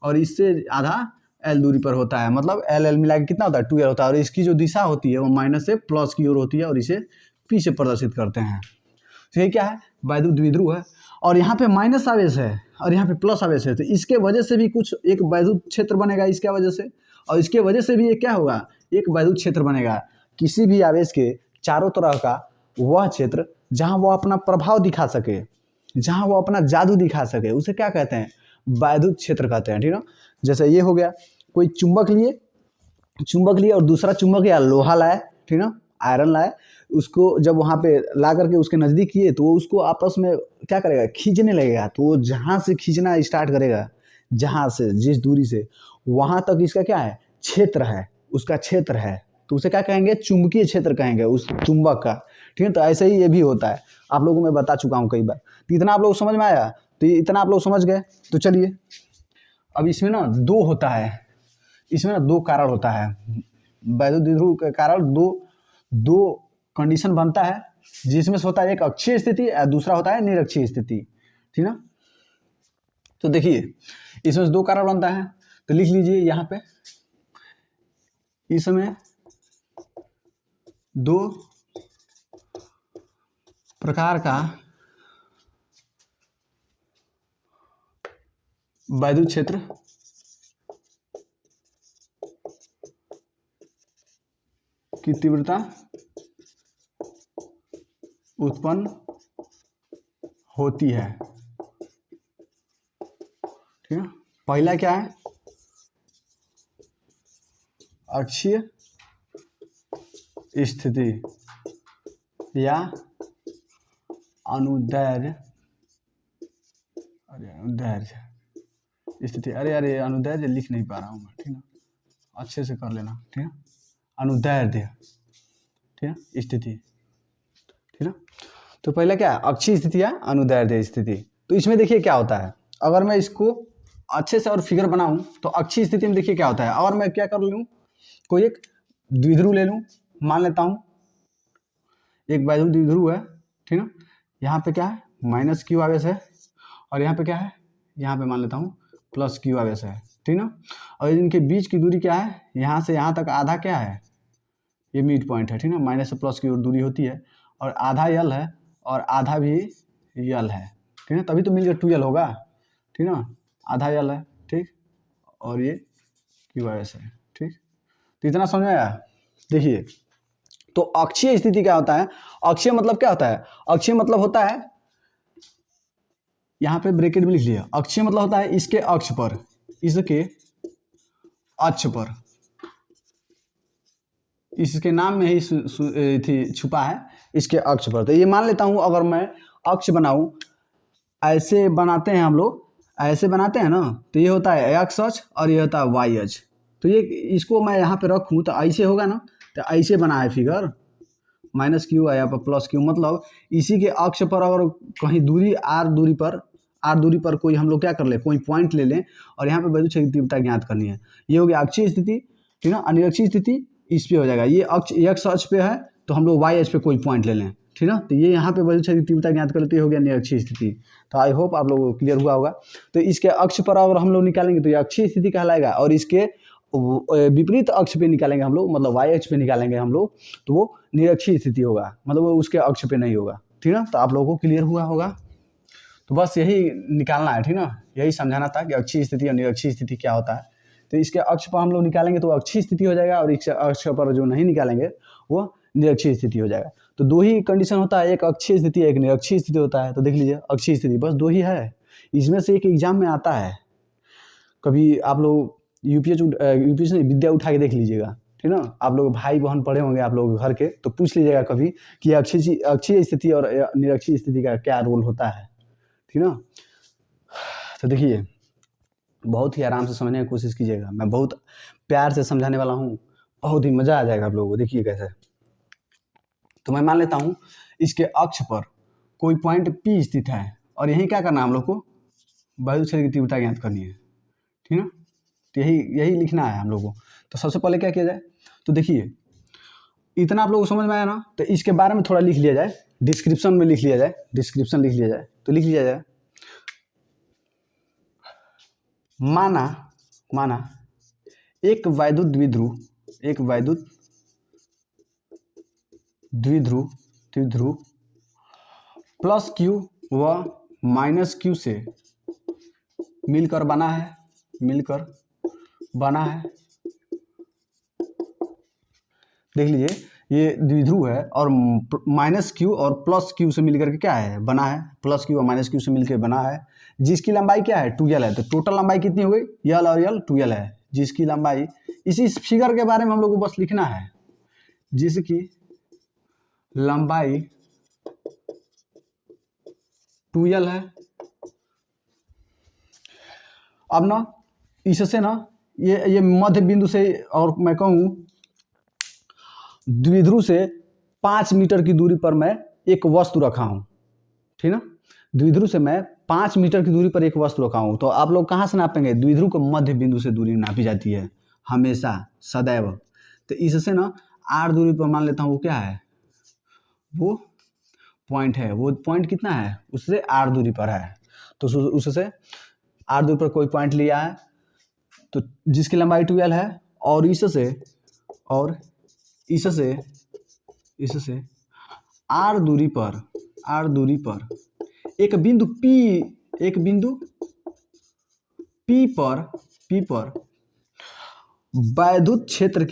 और इससे आधा l दूरी पर होता है। मतलब l मिला के कितना होता है, 2l होता है। और इसकी जो दिशा होती है वो माइनस से प्लस की ओर होती है और इसे p से प्रदर्शित करते हैं। तो ये क्या है, वैद्युत द्विध्रुव है। और यहाँ पे माइनस आवेश है और यहाँ पे प्लस आवेश है, तो इसके वजह से भी कुछ एक वैद्युत क्षेत्र बनेगा इसके वजह से, और इसके वजह से भी ये क्या होगा, एक वैद्युत क्षेत्र बनेगा। किसी भी आवेश के चारों तरह का वह क्षेत्र जहाँ वो अपना प्रभाव दिखा सके, जहाँ वो अपना जादू दिखा सके, उसे क्या कहते हैं, वैद्युत क्षेत्र कहते हैं, ठीक है। जैसे ये हो गया, कोई चुंबक लिए और दूसरा चुंबक या लोहा लाए, ठीक है, आयरन लाए, उसको जब वहाँ पे ला करके उसके नज़दीक किए तो वो उसको आपस में क्या करेगा, खींचने लगेगा। तो वो जहाँ से खींचना स्टार्ट करेगा, जहाँ से जिस दूरी से, वहाँ तक इसका क्या है, क्षेत्र है, उसका क्षेत्र है। तो उसे क्या कहेंगे, चुंबकीय क्षेत्र कहेंगे उस चुंबक का, ठीक है। तो ऐसे ही ये भी होता है, आप लोगों को मैं बता चुका हूँ कई बार। तो इतना आप लोग समझ में आया, तो इतना आप लोग समझ गए। तो चलिए अब इसमें ना दो होता है, इसमें ना दो कारण होता है, वैद्युत द्विध्रुव के कारण दो कंडीशन बनता है, जिसमें से होता है एक अक्षीय स्थिति और दूसरा होता है निरक्षीय स्थिति, ठीक है। तो देखिए इसमें से दो कारण बनता है, तो लिख लीजिए यहाँ पे, इसमें दो प्रकार का वैद्युत क्षेत्र की तीव्रता उत्पन्न होती है, ठीक है। पहला क्या है, अक्षीय स्थिति या अनुदैर्ध्य स्थिति, अरे अनुदैर्ध्य लिख नहीं पा रहा हूँ मैं, ठीक है, अच्छे से कर लेना, ठीक है। अनुदैर्ध्य, ठीक है, स्थिति, ठीक है। तो पहले क्या है, अक्षीय स्थिति या अनुदैर्ध्य स्थिति। तो इसमें देखिए क्या होता है, अगर मैं इसको अच्छे से और फिगर बनाऊं तो अक्षीय स्थिति में देखिए क्या होता है। और मैं क्या कर लूं, कोई एक द्विध्रुव ले लूं, मान लेता हूं एक वैद्युत द्विध्रुव है, ठीक है। यहाँ पे क्या है, माइनस क्यू आवेश है, और यहाँ पे क्या है, यहाँ पे मान लेता हूँ प्लस क्यू आवेश है, ठीक ना। और इनके बीच की दूरी क्या है, यहाँ से यहाँ तक आधा क्या है, ये मिड पॉइंट है, ठीक ना। माइनस से प्लस की ओर दूरी होती है, और आधा यल है और आधा भी यल है, ठीक है। तभी तो मिलकर 2l होगा, ठीक ना। आधा यल है, ठीक, और ये क्यू आवेश है, ठीक। तो इतना समझ में आया। देखिए तो अक्षीय स्थिति क्या होता है, अक्षीय मतलब क्या होता है, अक्षीय मतलब होता है, यहाँ पे ब्रैकेट में लिख लिया, अक्षीय मतलब होता है इसके अक्ष पर, इसके अक्ष पर, इसके नाम में ही थी छुपा है, इसके अक्ष पर। तो ये मान लेता हूँ अगर मैं अक्ष बनाऊं, ऐसे बनाते हैं हम लोग, ऐसे बनाते हैं ना, तो ये होता है एक्स अक्ष और ये होता है वाई अक्ष। तो ये इसको मैं यहाँ पे रखूँ तो ऐसे होगा ना, तो ऐसे बना है फिगर, माइनस क्यू है यहाँ पर प्लस क्यू, मतलब इसी के अक्ष पर अगर कहीं दूरी आर दूरी पर कोई हम लोग क्या कर ले, कोई पॉइंट ले लें और यहाँ पे वैद्युत क्षेत्र की तीव्रता ज्ञात करनी है। ये हो गया अक्षीय स्थिति, ठीक है। अनिरक्षीय स्थिति इस पे हो जाएगा, ये अक्ष एक्स अक्ष पे है तो हम लोग वाई अक्ष पे कोई पॉइंट ले लें, ठीक है। तो ये यहाँ पे वैद्युत क्षेत्र की तीव्रता ज्ञात कर लेते हो गया निरक्षीय स्थिति। तो आई होप आप लोगों को क्लियर हुआ होगा। तो इसके अक्ष पर अगर हम लोग निकालेंगे तो ये अक्षीय स्थिति कहलाएगा, और इसके विपरीत अक्ष पे निकालेंगे हम लोग, मतलब वाई अक्ष पे निकालेंगे हम लोग, तो वो निरक्षीय स्थिति होगा, मतलब वो उसके अक्ष पे नहीं होगा, ठीक है। तो आप लोगों को क्लियर हुआ होगा। तो बस यही निकालना है, ठीक ना, यही समझाना था कि अक्षीय स्थिति और निरक्षीय स्थिति क्या होता है। तो इसके अक्ष पर हम लोग निकालेंगे तो अक्षीय स्थिति हो जाएगा, और इसके अक्ष पर जो नहीं निकालेंगे वो निरक्षीय स्थिति हो जाएगा। तो दो ही कंडीशन होता है, एक अक्षीय स्थिति एक निरक्षीय स्थिति होता है। तो देख लीजिए अक्षीय स्थिति बस दो ही है, इसमें से एक एग्जाम में आता है, कभी आप लोग यूपीएससी से विद्या उठा के देख लीजिएगा, ठीक ना। आप लोग भाई बहन पढ़े होंगे आप लोग घर के, तो पूछ लीजिएगा कभी कि अक्षीय स्थिति और निरक्षीय स्थिति का क्या रोल होता है, ठीक ना। तो देखिए बहुत ही आराम से समझने की कोशिश कीजिएगा, मैं बहुत प्यार से समझाने वाला हूँ, बहुत ही मजा आ जाएगा आप लोगों को। देखिए कैसे, तो मैं मान लेता हूँ इसके अक्ष पर कोई पॉइंट P स्थित है और यही क्या करना है हम लोग को, वायु क्षेत्र की तीव्रता ज्ञात करनी है, ठीक है ना। तो यही यही लिखना है हम लोग को। तो सबसे पहले क्या किया जाए, तो देखिए इतना आप लोगों को समझ में आया ना, तो इसके बारे में थोड़ा लिख लिया जाए, डिस्क्रिप्शन में लिख लिया जाए, डिस्क्रिप्शन लिख लिया जाए। तो लिख लिया जाए, माना माना एक वैद्युत द्विध्रुव, एक वैद्युत द्विध्रुव प्लस Q व माइनस Q से मिलकर बना है, देख लीजिए ये द्विध्रुव है और माइनस Q और प्लस Q से मिलकर के क्या है, बना है, प्लस Q और माइनस Q से मिलकर बना है, जिसकी लंबाई क्या है, 2L है। तो टोटल लंबाई कितनी हो गई, L और L 2L है, जिसकी लंबाई, इसी फिगर के बारे में हम लोग को बस लिखना है, जिसकी लंबाई 2L है। अब ना इससे ना ये मध्य बिंदु से, और मैं कहूँ द्विध्रुव से 5 मीटर की दूरी पर मैं एक वस्तु रखा हूँ, ठीक ना। द्विध्रुव से मैं 5 मीटर की दूरी पर एक वस्तु रखा हूँ। तो आप लोग कहाँ से नापेंगे, द्विध्रुव को मध्य बिंदु से दूरी नापी जाती है हमेशा, सदैव। तो इससे ना r दूरी पर मान लेता हूँ वो क्या है, वो पॉइंट है, वो पॉइंट कितना है, उससे r दूरी पर है। तो उससे r दूरी पर कोई पॉइंट लिया है, तो जिसकी लंबाई 2L है, और इससे r दूरी पर एक बिंदु P पर वैद्युत क्षेत्र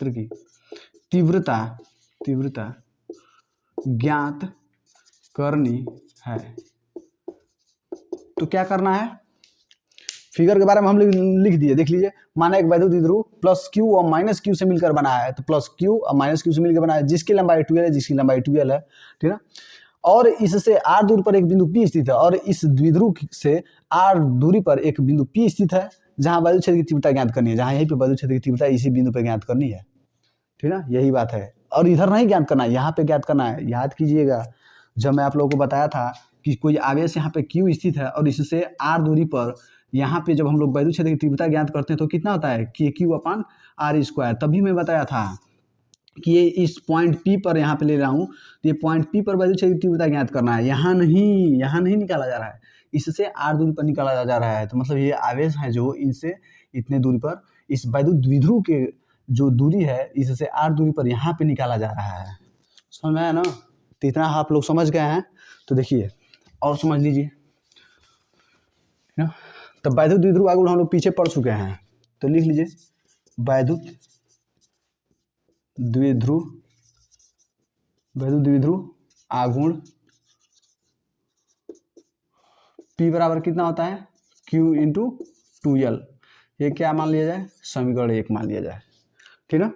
की तीव्रता ज्ञात करनी है। तो क्या करना है, फिगर के बारे में हम लिख दिए, देख लीजिए। माना एक वैद्युत द्विध्रुव प्लस Q और माइनस Q से मिलकर बना है, तो प्लस Q और माइनस Q से मिलकर बना है, जिसकी लंबाई 2L है, ठीक है। और इससे r दूरी पर एक बिंदु P स्थित है, और इस द्विध्रुव से r दूरी पर एक बिंदु P स्थित है, जहां वायु क्षेत्र की तीव्रता ज्ञात करनी है, जहां यहीं पे वायु क्षेत्र की तीव्रता इसी बिंदु पर ज्ञात करनी है, ठीक है ना। यही बात है, और इधर नहीं ज्ञात करना है, यहाँ पे ज्ञात करना है। याद कीजिएगा जब मैं आप लोगों को बताया था कि कोई आवेश यहाँ पे Q स्थित है और इससे r दूरी पर, यहाँ पे जब हम लोग वैद्युत क्षेत्र की तीव्रता ज्ञात करते हैं तो कितना होता है, KQ/r²। तभी मैं बताया था कि ये इस पॉइंट P पर यहाँ पे ले रहा हूँ, तो ये पॉइंट P पर वैद्युत क्षेत्र की तीव्रता ज्ञात करना है, यहाँ नहीं निकाला जा रहा है, इससे r दूरी पर निकाला जा रहा है। तो मतलब ये आवेश है जो इनसे इतने दूरी पर, इस वैद्युत द्विध्रुव के जो दूरी है, इससे r दूरी पर यहाँ पे निकाला जा रहा है। समझ में आया ना, तो इतना आप लोग समझ गए हैं। तो देखिए और समझ लीजिए ना, तो वैद्युत द्विध्रुव आगुण हम लोग पीछे पढ़ चुके हैं। तो लिख लीजिए वैद्युत द्विध्रुव आगुण P बराबर कितना होता है, Q × 2L। ये क्या मान लिया जाए, समीकरण 1 मान लिया जाए, ठीक है।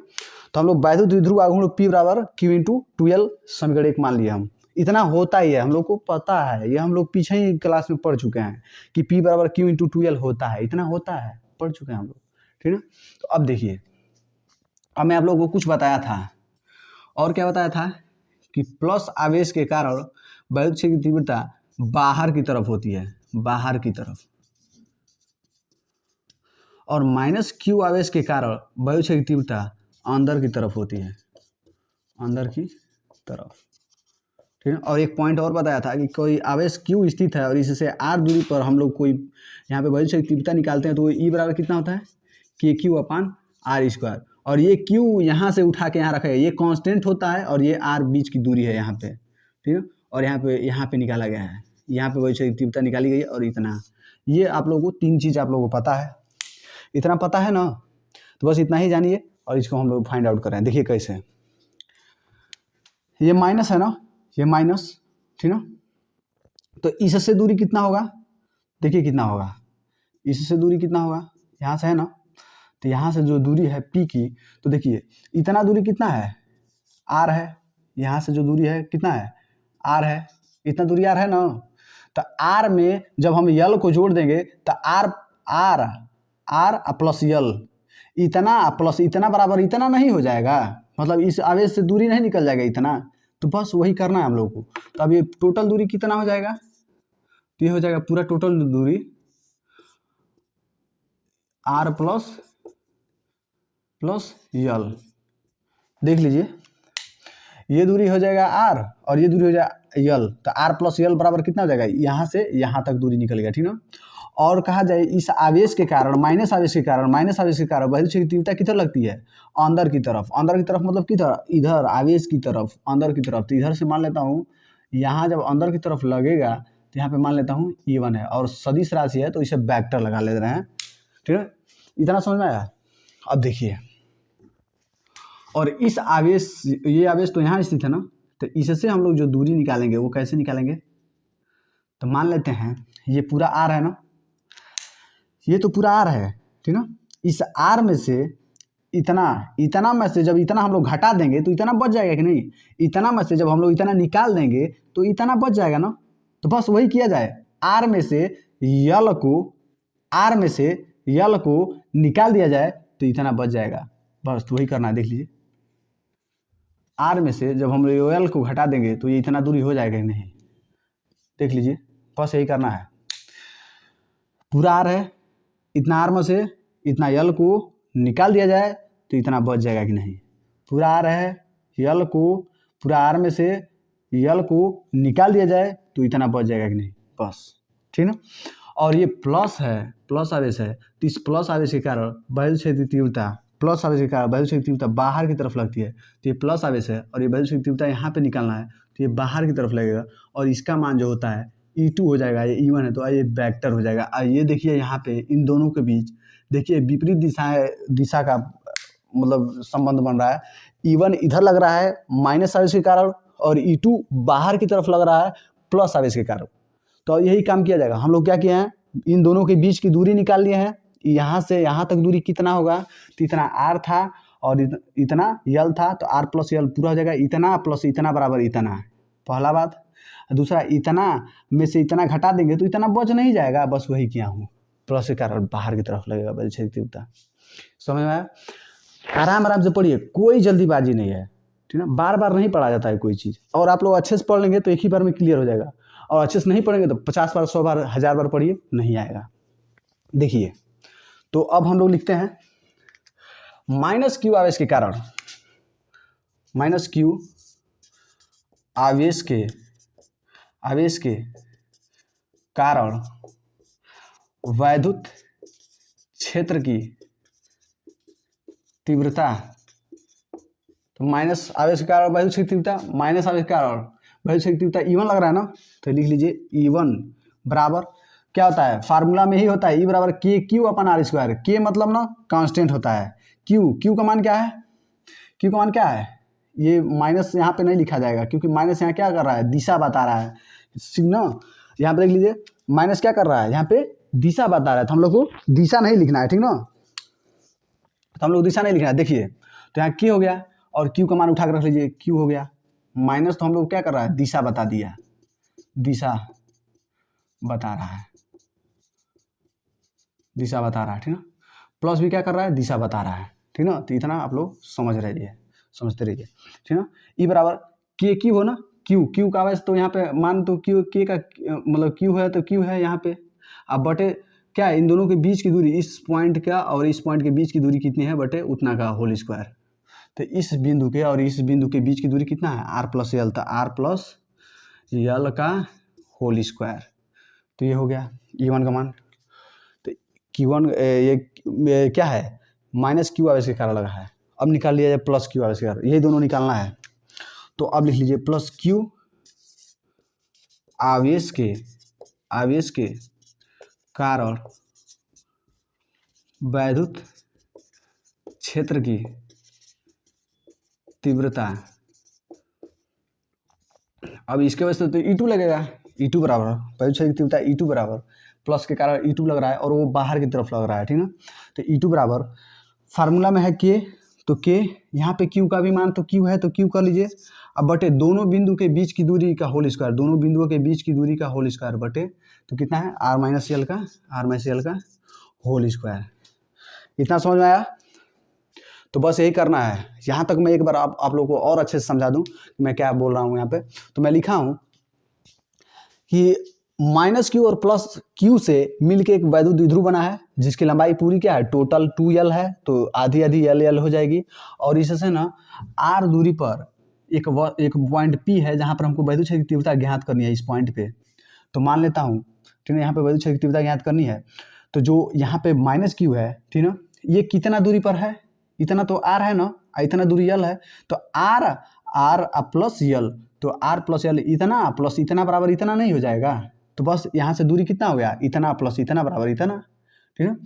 तो हम लोग वैद्युत द्विध्रुव आगुण P बराबर Q × 2L समीकरण 1 मान लिया। हम इतना होता ही है, हम लोग को पता है, ये हम लोग पीछे ही क्लास में पढ़ चुके हैं कि P बराबर Q × 2L होता है, इतना होता है, पढ़ चुके हैं हम लोग, ठीक है। तो अब देखिए, अब मैं आप लोगों को कुछ बताया था, और क्या बताया था कि प्लस आवेश के कारण वैद्युत क्षेत्र की तीव्रता बाहर की तरफ होती है, बाहर की तरफ, और माइनस Q आवेश के कारण वैद्युत क्षेत्र की तीव्रता अंदर की तरफ होती है, अंदर की तरफ, ठीक है। और एक पॉइंट और बताया था कि कोई आवेश Q स्थित है और इससे r दूरी पर हम लोग कोई यहाँ पे वैद्युत क्षेत्र की तीव्रता निकालते हैं, तो E बराबर कितना होता है, KQ/r²। और ये Q यहाँ से उठा के यहाँ रखा है, ये कांस्टेंट होता है, और ये r बीच की दूरी है यहाँ पे, ठीक है। और यहाँ पे निकाला गया है, यहाँ पे वैद्युत क्षेत्र की तीव्रता निकाली गई है, और इतना, ये आप लोगों को 3 चीज़ आप लोगों को पता है, इतना पता है ना। तो बस इतना ही जानिए, और इसको हम लोग फाइंड आउट करें। देखिए कैसे, ये माइनस है ना, ये माइनस, ठीक ना। तो इससे दूरी कितना होगा, देखिए कितना होगा, इससे दूरी कितना होगा, यहाँ से है ना, तो यहाँ से जो दूरी है P की, तो देखिए इतना दूरी कितना है, R है, यहाँ से जो दूरी है कितना है, R है, इतना दूरी R है ना। तो R में जब हम L को जोड़ देंगे तो आर आर प्लस यल, इतना प्लस इतना बराबर इतना नहीं हो जाएगा, मतलब इस आवेश से दूरी नहीं निकल जाएगा इतना, तो बस वही करना है हम लोग को। तो अब ये टोटल दूरी कितना हो जाएगा, तो ये हो जाएगा पूरा टोटल दूरी आर प्लस यल। देख लीजिए ये दूरी हो जाएगा आर और ये दूरी हो जाएगा यल, तो आर प्लस यल बराबर कितना हो जाएगा, यहाँ से यहाँ तक दूरी निकलेगा, ठीक ना। और कहा जाए इस आवेश के कारण माइनस आवेश के कारण वैद्युत क्षेत्र की तीव्रता किधर लगती है, अंदर की तरफ मतलब किधर, इधर आवेश की तरफ अंदर की तरफ। तो इधर से मान लेता हूँ यहाँ जब अंदर की तरफ लगेगा तो यहाँ पे मान लेता हूँ E1 है और सदिश राशि है तो इसे वेक्टर लगा ले रहे हैं, ठीक है। इतना समझ में आया। अब देखिए और इस आवेश, ये आवेश तो यहाँ स्थित है ना, तो इससे हम लोग जो दूरी निकालेंगे वो कैसे निकालेंगे, तो मान लेते हैं ये पूरा आर है ना, ये तो पूरा आर है, ठीक ना। इस आर में से इतना में से जब इतना हम लोग घटा देंगे तो इतना बच जाएगा कि नहीं, इतना में से जब हम लोग इतना निकाल देंगे तो इतना बच जाएगा ना। तो बस वही किया जाए, आर में से यल को निकाल दिया जाए तो इतना बच जाएगा, बस तो वही करना है। देख लीजिए आर में से जब हम लोग यल को घटा देंगे तो ये इतना दूरी हो जाएगा कि नहीं, देख लीजिए बस यही करना है। पूरा आर है, इतना आर में से इतना यल को निकाल दिया जाए तो इतना बच जाएगा कि नहीं, पूरा आर है यल को, पूरा आर में से यल को निकाल दिया जाए तो इतना बच जाएगा कि नहीं, बस ठीक ना। और ये प्लस है, प्लस आवेश है, तो इस प्लस आवेश के कारण वैद्युत क्षेत्र की तीव्रता, प्लस आवेश के कारण वैद्युत क्षेत्र की तीव्रता बाहर की तरफ लगती है, तो ये प्लस आवेश है और ये वैद्युत क्षेत्र की तीव्रता यहाँ पे निकालना है तो ये बाहर की तरफ लगेगा और इसका मान जो होता है E2 हो जाएगा, ये E1 है तो ये वेक्टर हो जाएगा। ये देखिए यहाँ पे इन दोनों के बीच देखिए विपरीत दिशा का मतलब संबंध बन रहा है। E1 इधर लग रहा है माइनस आवेश के कारण और E2 बाहर की तरफ लग रहा है प्लस आवेश के कारण। तो यही काम किया जाएगा। हम लोग क्या किए हैं, इन दोनों के बीच की दूरी निकाल लिए हैं, यहाँ से यहाँ तक दूरी कितना होगा, तो इतना आर था और इतना यल था, तो आर प्लस यल पूरा हो जाएगा, इतना प्लस इतना बराबर इतना, पहला बात। दूसरा इतना में से इतना घटा देंगे तो इतना बच नहीं जाएगा, बस वही किया हूँ, प्लस के कारण बाहर की तरफ लगेगा वैद्युत क्षेत्र की तीव्रता। समझ में आया। आराम आराम से पढ़िए, कोई जल्दीबाजी नहीं है, ठीक है। बार बार नहीं पढ़ा जाता है कोई चीज़, और आप लोग अच्छे से पढ़ लेंगे तो एक ही बार में क्लियर हो जाएगा, और अच्छे से नहीं पढ़ेंगे तो 50 बार 100 बार 1000 बार पढ़िए, नहीं आएगा। देखिए तो अब हम लोग लिखते हैं माइनस क्यू आवेश के कारण, माइनस क्यू आवेश के कारण वैद्युत क्षेत्र की तीव्रता, तो माइनस आवेश के कारण वैद्युत क्षेत्र की तीव्रता, माइनस आवेश के कारण वैद्युत क्षेत्र की तीव्रता E1 लग रहा है ना, तो लिख लीजिए E1 बराबर क्या होता है, फार्मूला में ही होता है, E बराबर KQ अपन R स्क्वायर। के मतलब ना कांस्टेंट होता है, Q का मान क्या है, Q का मान क्या है, ये माइनस यहाँ पे नहीं लिखा जाएगा क्योंकि माइनस यहाँ क्या कर रहा है, दिशा बता रहा है, सिग्नल। यहाँ पे देख लीजिए माइनस क्या कर रहा है, यहाँ पे दिशा बता रहा है, तो हम लोग को दिशा नहीं लिखना है, ठीक ना, तो हम लोग दिशा नहीं लिखना है। देखिए तो यहाँ K हो गया और Q का मान उठा कर रख लीजिए, Q हो गया, माइनस तो हम लोग क्या कर रहा है, दिशा बता दिया, दिशा बता रहा है, दिशा बता रहा है, ठीक ना। प्लस भी क्या कर रहा है, दिशा बता रहा है, ठीक ना। तो इतना आप लोग समझते रहिए, ठीक ना। ई बराबर के क्यू हो ना, क्यू का आवेश तो यहाँ पे मान तो क्यू के का मतलब क्यू है तो क्यू है यहाँ पे, अब बटे क्या है, इन दोनों के बीच की दूरी, इस पॉइंट का और इस पॉइंट के बीच की दूरी कितनी है, बटे उतना का होल स्क्वायर। तो इस बिंदु के और इस बिंदु के बीच की दूरी कितना है, आर प्लस यल, तो आर प्लस यल का होल स्क्वायर। तो ये हो गया E1 का मान। तो Q1 ये क्या है, माइनस क्यू आवेश के कारण लगा है, अब निकाल लिया जाए प्लस क्यू आवेश के कारण, यही दोनों निकालना है। तो अब लिख लीजिए प्लस क्यू आवेश के कारण वैद्युत क्षेत्र की तीव्रता, अब इसके वजह से तो E2 लगेगा, E2 बराबर वैद्युत क्षेत्र की तीव्रता E2 बराबर, प्लस के कारण E2 लग रहा है और वो बाहर की तरफ लग रहा है, ठीक ना। तो E2 बराबर फार्मूला में है K, तो K यहाँ पे Q का भी मान तो Q है तो Q कर लीजिए, अब बटे दोनों बिंदु के बीच की दूरी का होल स्क्वायर, दोनों बिंदुओं के बीच की दूरी का होल स्क्वायर बटे तो कितना है, R माइनस यल का होल स्क्वायर। इतना समझ में आया? तो बस यही करना है। यहाँ तक मैं एक बार आप लोगों को और अच्छे से समझा दूँ कि मैं क्या बोल रहा हूँ यहाँ पे। तो मैं लिखा हूँ कि माइनस क्यू और प्लस क्यू से मिलके एक वैद्युत द्विध्रुव बना है जिसकी लंबाई पूरी क्या है, टोटल 2l है, तो आधी आधी l हो जाएगी। और इससे ना r दूरी पर एक पॉइंट P है जहाँ पर हमको वैद्युत क्षेत्र की तीव्रता ज्ञात करनी है इस पॉइंट पे। तो मान लेता हूँ, ठीक है, यहाँ पे वैद्युत क्षेत्र की तीव्रता ज्ञात करनी है। तो जो यहाँ पे माइनस क्यू है, ठीक है, ये कितना दूरी पर है, इतना तो r है ना, इतना दूरी l है, तो r प्लस l, तो r प्लस l इतना प्लस इतना बराबर इतना नहीं हो जाएगा? तो बस यहाँ से दूरी कितना हो गया, इतना प्लस इतना बराबर इतना, ठीक है।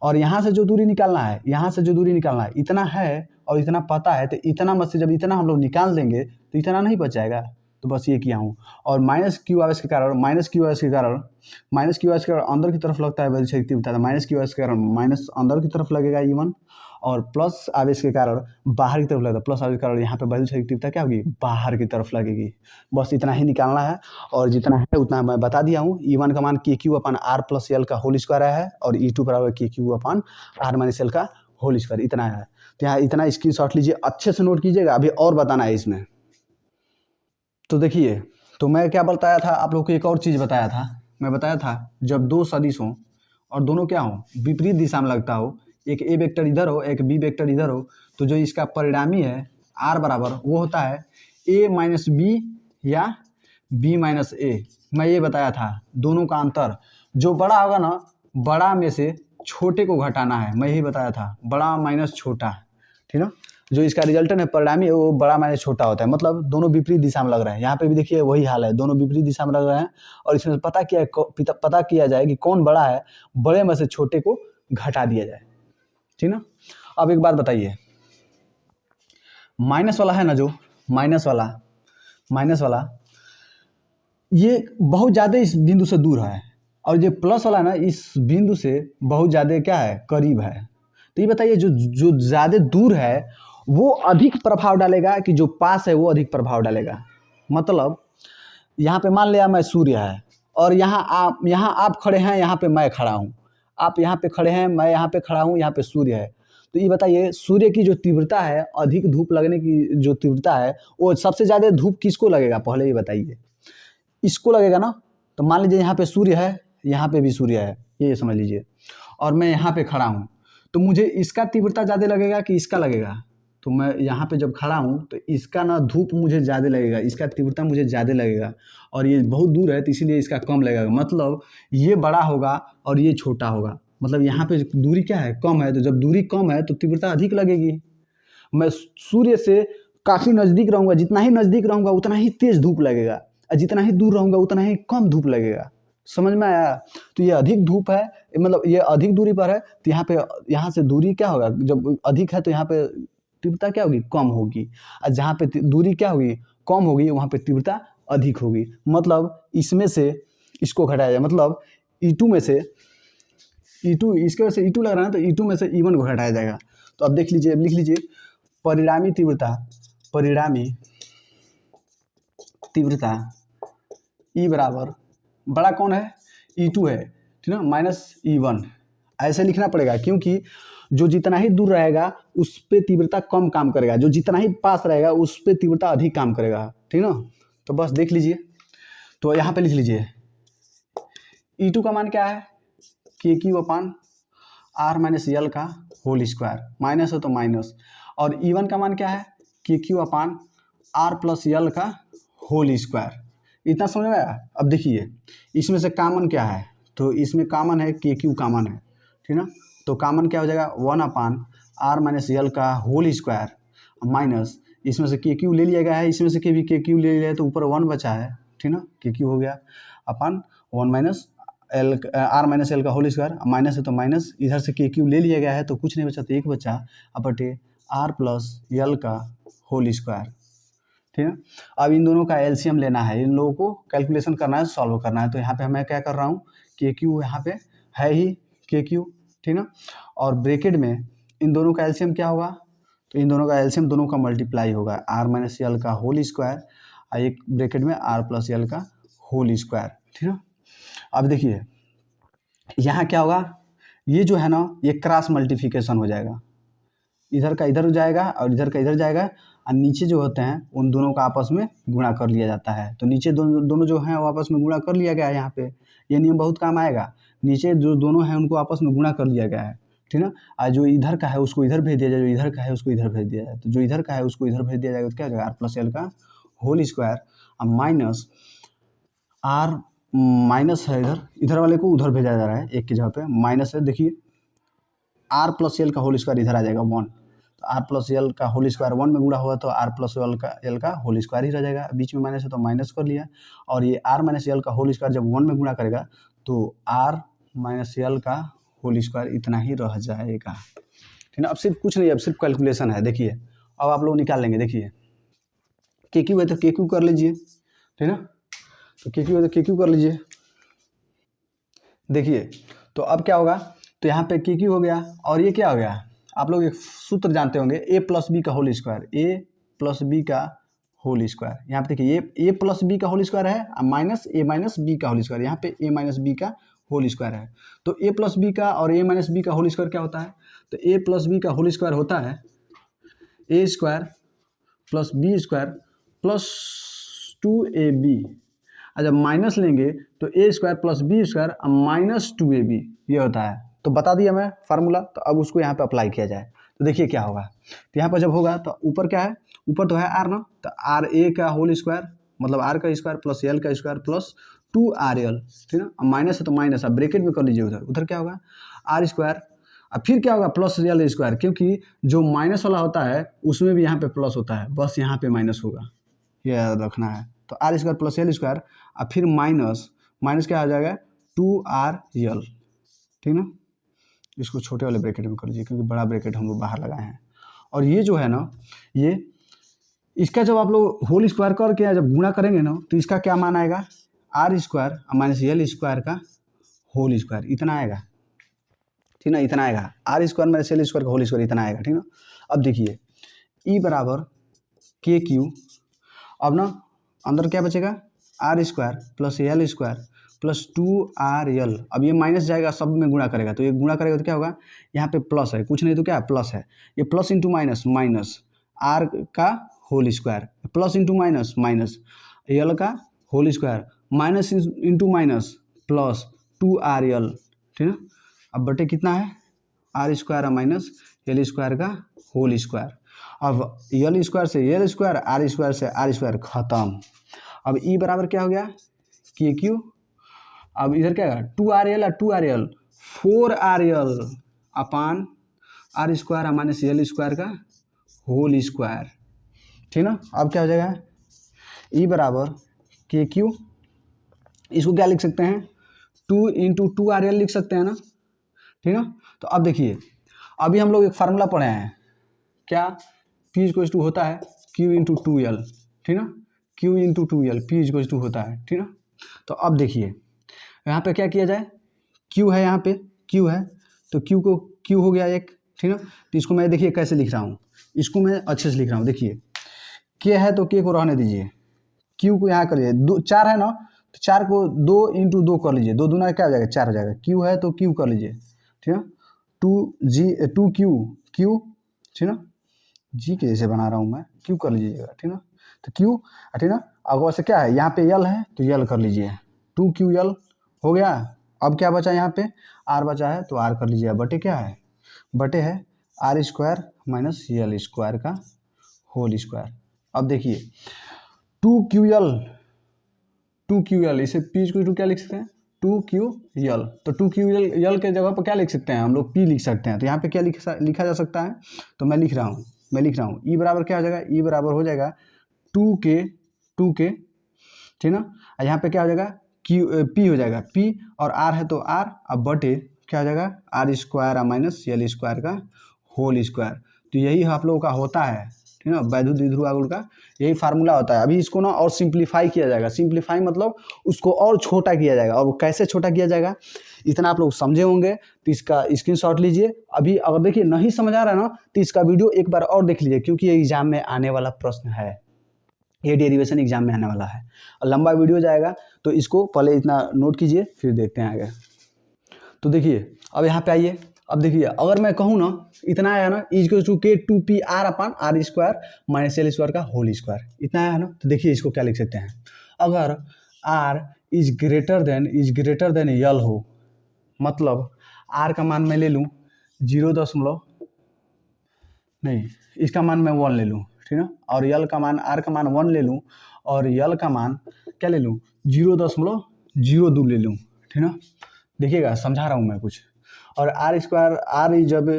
और यहाँ से जो दूरी निकालना है, यहाँ से जो दूरी निकालना है इतना है और इतना पता है, तो इतना में से जब इतना हम लोग निकाल देंगे तो इतना नहीं बचाएगा। तो बस ये किया हूँ। और माइनस क्यू आवेश के कारण अंदर की तरफ लगता है वैद्युत क्षेत्र की तीव्रता, माइनस क्यू आवेश के कारण माइनस अंदर की तरफ लगेगा E1, और प्लस आवेश के कारण बाहर की तरफ लगता है, प्लस आवेश के कारण यहाँ पे वैद्युत क्षेत्र की तीव्रता क्या होगी, बाहर की तरफ लगेगी। बस इतना ही निकालना है और जितना है उतना मैं बता दिया हूँ। E1 का मान KQ/R प्लस L का होल स्क्वायर है और E2 बराबर KQ/R माइनस L का होल स्क्वायर, इतना है। तो यहाँ इतना स्क्रीनशॉट लीजिए, अच्छे से नोट कीजिएगा, अभी और बताना है इसमें। तो देखिए, तो मैं क्या बताया था आप लोग को, एक और चीज़ बताया था। मैं बताया था जब दो सदिश हों और दोनों क्या हो, विपरीत दिशा में लगता हो, एक ए वेक्टर इधर हो एक बी वेक्टर इधर हो, तो जो इसका परिणामी है R बराबर वो होता है A माइनस बी या B माइनस A। मैं ये बताया था दोनों का अंतर जो बड़ा होगा ना, बड़ा में से छोटे को घटाना है, मैं यही बताया था, बड़ा माइनस छोटा, ठीक है। जो इसका रिजल्टेंट है परिणामी है वो बड़ा माइनस छोटा होता है, मतलब दोनों विपरीत दिशा में लग रहे हैं। यहाँ पे भी देखिए वही हाल है, दोनों विपरीत दिशा में लग रहे हैं। और इसमें पता किया जाए कि कौन बड़ा है, बड़े में से छोटे को घटा दिया जाए, ठीक ना। अब एक बात बताइए, माइनस वाला है ना, जो माइनस वाला ये बहुत ज़्यादा इस बिंदु से दूर है, और ये प्लस वाला ना इस बिंदु से बहुत ज़्यादा क्या है, करीब है। तो ये बताइए जो ज़्यादा दूर है वो अधिक प्रभाव डालेगा कि जो पास है वो अधिक प्रभाव डालेगा? मतलब यहाँ पे मान लिया मैं सूर्य है और यहाँ आप खड़े हैं, यहाँ पे मैं खड़ा हूँ, आप यहाँ पे खड़े हैं, मैं यहाँ पे खड़ा हूँ, यहाँ पे सूर्य है। तो ये बताइए सूर्य की जो तीव्रता है, अधिक धूप लगने की जो तीव्रता है, वो सबसे ज़्यादा धूप किसको लगेगा, पहले ये बताइए। इसको लगेगा ना। तो मान लीजिए यहाँ पे सूर्य है, यहाँ पे भी सूर्य है, ये समझ लीजिए, और मैं यहाँ पे खड़ा हूँ, तो मुझे इसका तीव्रता ज़्यादा लगेगा कि इसका लगेगा? तो मैं यहाँ पे जब खड़ा हूँ तो इसका ना धूप मुझे ज़्यादा लगेगा, इसका तीव्रता मुझे ज़्यादा लगेगा, और ये बहुत दूर है तो इसीलिए इसका कम लगेगा। मतलब ये बड़ा होगा और ये छोटा होगा, मतलब यहाँ पे दूरी क्या है, कम है। तो जब दूरी कम है तो तीव्रता अधिक लगेगी। मैं सूर्य से काफ़ी नज़दीक रहूँगा, जितना ही नज़दीक रहूँगा उतना ही तेज़ धूप लगेगा, और जितना ही दूर रहूँगा उतना ही कम धूप लगेगा। समझ में आया? तो ये अधिक धूप है, मतलब ये अधिक दूरी पर है, तो यहाँ से दूरी क्या होगा, जब अधिक है तो यहाँ पे तीव्रता क्या होगी, कम होगी, और जहाँ पे दूरी क्या होगी, कम होगी, वहाँ पे तीव्रता अधिक होगी। मतलब इसमें से इसको घटाया जाए, मतलब E2 में से E2, इसके वजह से E2 लग रहा है, तो E2 में से E1 को घटाया जाएगा। तो अब देख लीजिए, अब लिख लीजिए, परिणामी तीव्रता E बराबर, बड़ा कौन है, E2 है, ठीक है, माइनस E1। ऐसे लिखना पड़ेगा क्योंकि जो जितना ही दूर रहेगा उस पे तीव्रता कम काम करेगा, जो जितना ही पास रहेगा उस पे तीव्रता अधिक काम करेगा, ठीक ना। तो बस देख लीजिए, तो यहाँ पे लिख लीजिए E2 का मान क्या है, KQ/R माइनस L का होल स्क्वायर, माइनस है तो माइनस, और E1 का मान क्या है, KQ/R प्लस L का होल स्क्वायर। इतना समझ में आया? अब देखिए इसमें से कॉमन क्या है, तो इसमें कॉमन है KQ कॉमन है, ठीक ना। तो कॉमन क्या हो जाएगा, 1/R माइनस L का होल स्क्वायर, माइनस इसमें से KQ ले लिया गया है, इसमें से भी KQ ले लिया है, तो ऊपर 1 बचा है, ठीक ना, KQ हो गया अपन 1 माइनस R माइनस L का होल स्क्वायर, माइनस है तो माइनस, इधर से KQ ले लिया गया है तो कुछ नहीं बचा, तो 1 बचा, अपटे R प्लस L का होल स्क्वायर, ठीक है। अब इन दोनों का एलसीएम लेना है, इन लोगों को कैलकुलेशन करना है, सॉल्व करना है। तो यहाँ पे मैं क्या कर रहा हूँ, KQ यहाँ पे है ही KQ, ठीक ना, और ब्रैकेट में इन दोनों का एलसीएम क्या होगा, तो इन दोनों का एलसीएम दोनों का मल्टीप्लाई होगा, R माइनस L का होल स्क्वायर और एक ब्रैकेट में R प्लस L का होल स्क्वायर, ठीक है। अब देखिए यहाँ क्या होगा, ये जो है ना ये क्रॉस मल्टीप्लिकेशन हो जाएगा, इधर का इधर जाएगा और इधर का इधर जाएगा, और नीचे जो होते हैं उन दोनों का आपस में गुणा कर लिया जाता है। तो नीचे दोनों जो हैं वो आपस में गुणा कर लिया गया है। यहाँ पे ये नियम बहुत काम आएगा। नीचे जो दोनों हैं उनको आपस में गुणा कर लिया गया है, ठीक ना। और जो इधर का है उसको इधर भेज दिया जाए, जो इधर का है उसको इधर भेज दिया जाए। तो जो इधर का है उसको इधर भेज दिया जाएगा तो क्या हो जाएगा, आर प्लस एल का होल स्क्वायर और माइनस आर माइनस है इधर वाले को उधर भेजा जा रहा है, एक की जगह पे माइनस है। देखिए आर प्लस एल का होल स्क्वायर इधर आ जाएगा 1, तो आर प्लस एल का होल स्क्वायर 1 में गुणा हुआ तो आर प्लस एल का होल स्क्वायर ही रह जाएगा। बीच में माइनस है तो माइनस कर लिया, और ये आर माइनस एल का होल स्क्वायर जब 1 में गुणा करेगा तो आर माइनस एल का होल स्क्वायर इतना ही रह जाएगा, ठीक ना। अब सिर्फ कुछ नहीं, अब सिर्फ कैलकुलेशन है। देखिए अब आप लोग निकाल लेंगे। देखिए के क्यू है तो के क्यू कर लीजिए, ठीक ना। तो के क्यू है तो के क्यू कर लीजिए। देखिए तो अब क्या होगा, तो यहाँ पे के क्यू हो गया, और ये क्या हो गया, आप लोग एक सूत्र जानते होंगे, ए प्लस बी का होल स्क्वायर, ए प्लस बी का होल स्क्वायर। यहाँ पे देखिए ये ए प्लस बी का होल स्क्वायर है माइनस ए माइनस बी का होल स्क्वायर, यहाँ पे ए माइनस बी का होल स्क्वायर है। तो ए प्लस बी का और ए माइनस बी का होल स्क्वायर क्या होता है, तो ए प्लस बी का होल स्क्वायर होता है ए square plus B square plus 2ab, और जब माइनस लेंगे तो A square plus B square minus 2ab ये होता है। तो बता दिया मैं फार्मूला, तो अब उसको यहाँ पे अप्लाई किया जाए तो देखिए क्या होगा। तो यहाँ पर जब होगा तो ऊपर क्या है, ऊपर तो है आर ना, तो आर ए का होल स्क्वायर मतलब आर का स्क्वायर प्लस एल का स्क्वायर प्लस 2rl, ठीक ना। अब माइनस है तो माइनस, अब ब्रैकेट में कर लीजिए उधर, उधर क्या होगा आर स्क्वायर, अब फिर क्या होगा प्लस एल स्क्वायर, क्योंकि जो माइनस वाला होता है उसमें भी यहाँ पे प्लस होता है, बस यहाँ पे माइनस होगा, ये याद रखना है। तो R square plus L square और फिर माइनस माइनस क्या आ जाएगा 2rl, ठीक ना। इसको छोटे वाले ब्रैकेट में कर लीजिए क्योंकि बड़ा ब्रैकेट हम लोग बाहर लगाए हैं। और ये जो है ना, ये इसका जब आप लोग होल स्क्वायर करके जब गुणा करेंगे ना तो इसका क्या मान आएगा, R square minus L square का होल स्क्वायर इतना आएगा, ठीक ना, इतना आएगा। R square minus L square का होल स्क्वायर इतना आएगा, ठीक ना। अब देखिए ई बराबर के क्यू, अब ना अंदर क्या बचेगा R square plus L square plus 2rl, अब ये माइनस जाएगा सब में गुणा करेगा, तो ये गुणा करेगा तो क्या होगा, यहाँ पे प्लस है कुछ नहीं तो क्या प्लस है, ये plus into minus minus R का whole square plus into minus minus L का whole square minus into minus plus 2rl, ठीक ना। अब बटे कितना है R square minus L square का होल स्क्वायर। अब एल स्क्वायर से एल स्क्वायर, आर स्क्वायर से आर स्क्वायर खत्म। अब ई बराबर क्या हो गया के क्यू, अब इधर क्या है 2rl और 2rl 4rl upon R square minus L square का होल स्क्वायर, ठीक ना। अब क्या हो जाएगा ई बराबर के क्यू, इसको क्या लिख सकते हैं 2 इंटू 2rl लिख सकते हैं ना, ठीक ना। तो अब देखिए अभी हम लोग एक फार्मूला पढ़े हैं क्या, P इक्वल्स टू होता है Q इंटू 2l, ठीक ना, Q into 2l P equals to होता है, ठीक ना। तो अब देखिए यहाँ पे क्या किया जाए, Q है यहाँ पे Q है तो Q को Q हो गया एक, ठीक ना। तो इसको मैं देखिए कैसे लिख रहा हूँ, इसको मैं अच्छे से लिख रहा हूँ। देखिए K है तो K को रहने दीजिए, Q को यहाँ करिए, 4 है ना तो 4 को 2 इंटू 2 कर लीजिए, 2 दूना क्या हो जाएगा 4 हो जाएगा। Q है तो Q कर लीजिए, ठीक है 2Q, ठीक ना, G के जैसे बना रहा हूँ मैं, Q कर लीजिएगा, ठीक ना। तो Q, ठीक ना। अब वैसे क्या है यहाँ पे L है तो L कर लीजिए, 2QL हो गया। अब क्या बचा यहाँ पे R बचा है तो R कर लीजिए, बटे क्या है बटे है R square minus L square का होल स्क्वायर। अब देखिए 2QL इसे P इक्वल टू क्या लिख सकते हैं 2QL, तो 2QL के जगह पर क्या लिख सकते हैं हम लोग P लिख सकते हैं। तो यहाँ पे क्या लिखा जा सकता है, तो मैं लिख रहा हूँ ई बराबर क्या हो जाएगा, ई बराबर हो जाएगा 2K, ठीक ना। यहाँ पे क्या हो जाएगा P हो जाएगा P और R है तो R, अब बटे क्या हो जाएगा R square minus L square का होल स्क्वायर। तो यही आप लोगों का होता है, ठीक है ना, वैद्युत द्विध्रुव आघूर्ण का यही फार्मूला होता है। अभी इसको ना और सिंप्लीफाई किया जाएगा, सिंप्लीफाई मतलब उसको और छोटा किया जाएगा, और कैसे छोटा किया जाएगा इतना आप लोग समझे होंगे तो इसका स्क्रीनशॉट लीजिए। अभी अगर देखिए नहीं समझ आ रहा है ना तो इसका वीडियो एक बार और देख लीजिए, क्योंकि ये एग्जाम में आने वाला प्रश्न है, ये डेरिवेशन एग्जाम में आने वाला है और लंबा वीडियो जाएगा, तो इसको पहले इतना नोट कीजिए फिर देखते हैं आगे। तो देखिए अब यहाँ पे आइए, अब देखिए अगर मैं कहूँ ना इतना आया ना इज के 2p r अपन r square minus L square का होल स्क्वायर, इतना आया ना। तो देखिए इसको क्या लिख सकते हैं, अगर r इज ग्रेटर देन यल हो, मतलब r का मान मैं ले लूँ 0 नहीं, इसका मान मैं 1 ले लूँ, ठीक है, और यल का मान r का मान 1 ले लूँ, और यल का मान क्या ले लूँ 0.02 ले लूँ, ठीक है। देखिएगा समझा रहा हूँ मैं कुछ। और r स्क्वायर r जब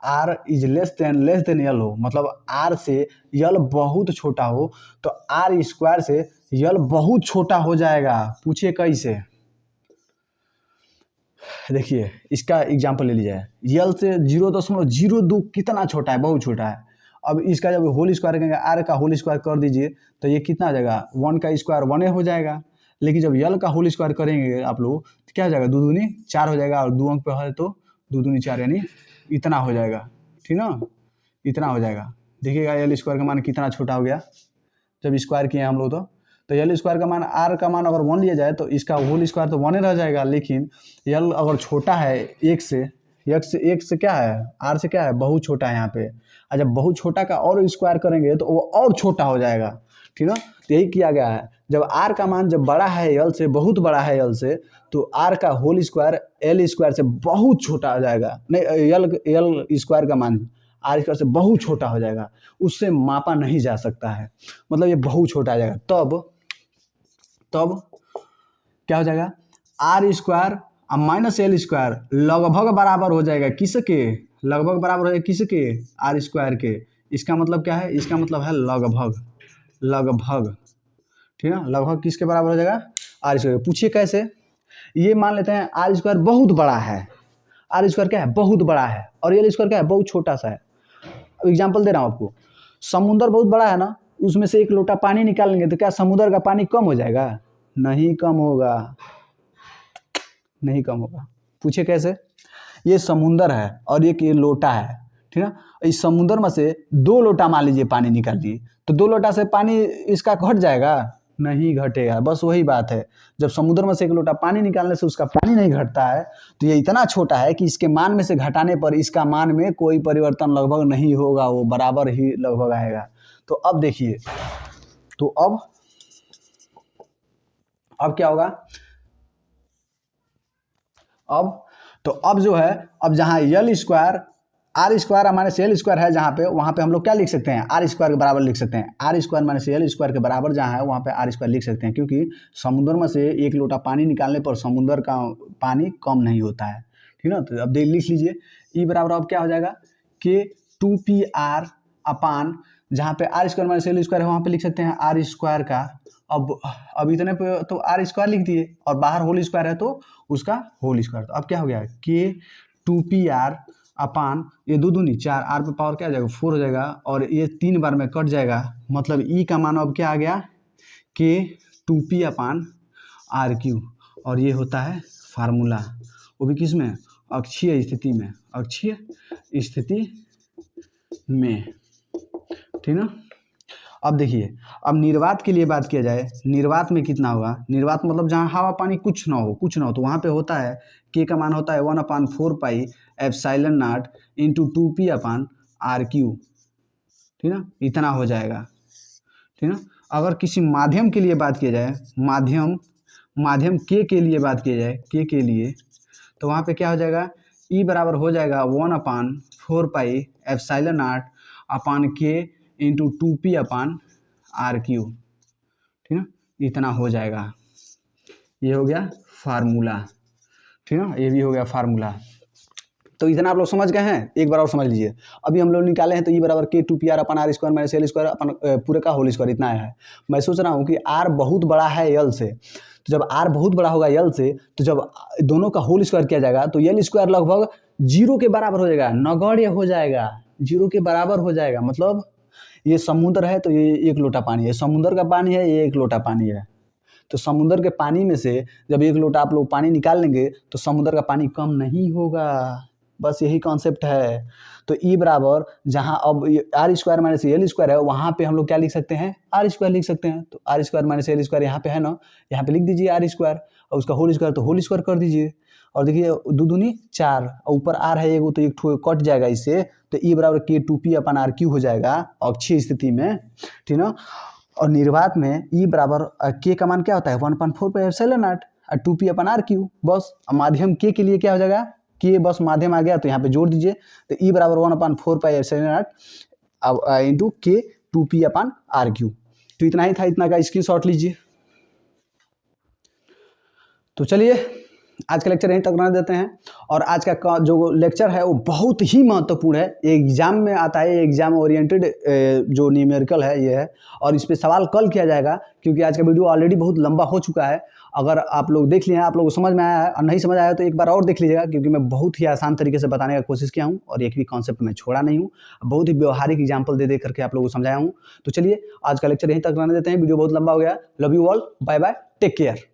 r इज लेस देन यल हो, मतलब r से यल बहुत छोटा हो, तो r स्क्वायर से यल बहुत छोटा हो जाएगा। पूछिए कैसे, देखिए इसका एग्जाम्पल ले लीजिए, यल से 0.02 कितना छोटा है, बहुत छोटा है। अब इसका जब होल स्क्वायर करेंगे, आर का होल स्क्वायर कर दीजिए तो ये कितना आ जाएगा, 1 का स्क्वायर 1 हो जाएगा। लेकिन जब यल का होल स्क्वायर करेंगे आप लोग तो क्या हो जाएगा, 2 दूनी 4 हो जाएगा, और 2 अंक पे है तो 2 दूनी 4 यानी इतना हो जाएगा, ठीक ना, इतना हो जाएगा। देखिएगा यल स्क्वायर का मान कितना छोटा हो गया जब स्क्वायर किए हम लोग। तो यल स्क्वायर का मान आर का मान अगर 1 लिया जाए तो इसका होल स्क्वायर तो 1 रह जाएगा, लेकिन यल अगर छोटा है एक से क्या है, आर से क्या है, बहुत छोटा है यहाँ पे। और जब बहुत छोटा का और स्क्वायर करेंगे तो वो और छोटा हो जाएगा, ठीक है। तो यही किया गया है, जब आर का मान जब बड़ा है यल से, बहुत बड़ा है यल से, तो आर का होल स्क्वायर एल स्क्वायर से बहुत छोटा हो जाएगा, नहीं यल स्क्वायर का मान आर स्क्वायर से बहुत छोटा हो जाएगा, उससे मापा नहीं जा सकता है, मतलब ये बहुत छोटा आ जाएगा। तब क्या हो जाएगा, आर स्क्वायर और माइनस एल स्क्वायर लगभग बराबर हो जाएगा किसके, लगभग बराबर हो जाएगा किसके, आर स्क्वायर के। इसका मतलब क्या है, इसका मतलब है लगभग, ठीक है, लगभग किसके बराबर हो जाएगा, आर स्क्वायर। पूछिए कैसे, ये मान लेते हैं आर स्क्वायर बहुत बड़ा है, आर स्क्वायर क्या है, बहुत बड़ा है, और एल स्क्वायर क्या है, बहुत छोटा सा है। अब एग्जाम्पल दे रहा हूँ आपको, समुद्र बहुत बड़ा है ना, उसमें से 1 लोटा पानी निकालेंगे तो क्या समुद्र का पानी कम हो जाएगा, नहीं कम होगा, नहीं कम होगा। पूछे कैसे, ये समुंदर है और एक ये लोटा है, ठीक है, इस समुंदर में से 2 लोटा मान लीजिए पानी निकाल दिए, तो 2 लोटा से पानी इसका घट जाएगा, नहीं घटेगा। बस वही बात है, जब समुद्र में से 1 लोटा पानी निकालने से उसका पानी नहीं घटता है, तो ये इतना छोटा है कि इसके मान में से घटाने पर इसका मान में कोई परिवर्तन लगभग नहीं होगा, वो बराबर ही लगभग आएगा। तो अब देखिए, तो अब क्या होगा, अब जो है, अब जहाँ L square R square minus L square है जहाँ पे, वहाँ पे हम लोग क्या लिख सकते हैं, आर स्क्वायर के बराबर लिख सकते हैं, R square minus L square के बराबर जहाँ है वहाँ पे आर स्क्वायर लिख सकते हैं, क्योंकि समुद्र में से 1 लोटा पानी निकालने पर समुद्र का पानी कम नहीं होता है, ठीक है ना। तो अब लिख लीजिए, ई बराबर अब क्या हो जाएगा, के 2pr अपान, जहाँ पे R square minus L square है वहाँ पे लिख सकते हैं आर स्क्वायर का। अब इतने पे तो आर स्क्वायर लिख दिए, और बाहर होल स्क्वायर है तो उसका होल स्क्वायर। तो अब क्या हो गया, के 2pr अपान, ये 2 दूनी 4, आर पे पावर क्या आ जाएगा 4 हो जाएगा, और ये 3 बार में कट जाएगा, मतलब ई का मान अब क्या आ गया, के 2p अपान आर क्यू, और ये होता है फार्मूला, वो भी किस में, अक्षीय स्थिति में, ठीक ना। अब देखिए, अब निर्वात के लिए बात किया जाए, निर्वात में कितना होगा, निर्वात मतलब जहाँ हवा पानी कुछ ना हो, तो वहाँ पे होता है के का मान होता है 1/4 pi epsilon not into 2p upon R Q, ठीक ना, इतना हो जाएगा, ठीक ना। अगर किसी माध्यम के लिए बात किया जाए, माध्यम के लिए बात किया जाए, के लिए, तो वहाँ पे क्या हो जाएगा, ई बराबर हो जाएगा 1/4 पाई एप्सिलॉन नॉट अपान के into 2p upon R Q, ठीक ना, इतना हो जाएगा। ये हो गया फार्मूला, ठीक ना, ये भी हो गया फार्मूला। तो इतना आप लोग समझ गए हैं, एक बार और समझ लीजिए। अभी हम लोग निकाले हैं तो ई बराबर के 2pr upon R square minus L square upon पूरे का होल स्क्वायर, इतना है। मैं सोच रहा हूँ कि आर बहुत बड़ा है यल से, तो जब आर बहुत बड़ा होगा यल से, तो जब दोनों का होल स्क्वायर किया जाएगा तो यल स्क्वायर लगभग 0 के बराबर हो जाएगा, नगण्य हो जाएगा, 0 के बराबर हो जाएगा। मतलब ये समुद्र है तो ये 1 लोटा पानी है, समुद्र का पानी है, ये 1 लोटा पानी है, तो समुद्र के पानी में से जब 1 लोटा आप लोग पानी निकाल लेंगे तो समुद्र का पानी कम नहीं होगा, बस यही कॉन्सेप्ट है। तो ई बराबर जहाँ अब R square minus L square है, वहाँ पे हम लोग क्या लिख सकते हैं, आर स्क्वायर लिख सकते हैं। तो R square minus L square यहाँ पे है ना, यहाँ पे लिख दीजिए आर स्क्वायर, और उसका होल स्क्वायर तो होल स्क्वायर कर दीजिए, और देखिए 2 दूनी 4 और ऊपर आर है एगो, तो एक ठो कट जाएगा इससे, तो ई बराबर के 2p अपन आर क्यू हो जाएगा अक्षीय स्थिति में, ठीक ना। और निर्वात में ई बराबर के का मान क्या होता है 1/4 पाई एप्सिलॉन नॉट और 2p अपन आर क्यू। बस माध्यम के लिए क्या हो जाएगा, के बस माध्यम आ गया तो यहाँ पे जोड़ दीजिए, तो ई बराबर 1/4 पाई एप्सिलॉन नॉट इंटू के 2p अपन आर क्यू। तो इतना ही था, इतना का स्क्रीनशॉट लीजिए। तो चलिए आज का लेक्चर यहीं तक बना देते हैं। और आज का जो लेक्चर है वो बहुत ही महत्वपूर्ण है, एग्जाम में आता है, एग्जाम ओरिएंटेड जो न्यूमेरिकल है ये है, और इस पे सवाल कल किया जाएगा, क्योंकि आज का वीडियो ऑलरेडी बहुत लंबा हो चुका है। अगर आप लोग देख लिए हैं, आप लोगों को समझ में आया है, और नहीं समझ आया तो एक बार और देख लीजिएगा, क्योंकि मैं बहुत ही आसान तरीके से बताने का कोशिश किया हूँ और एक भी कॉन्सेप्ट में छोड़ा नहीं हूँ, बहुत ही व्यवहारिक एग्जाम्पल दे करके आप लोगों को समझाया हूँ। तो चलिए आज का लेक्चर यहीं तक रहने देते हैं, वीडियो बहुत लंबा हो गया। Love you all, bye bye, take care.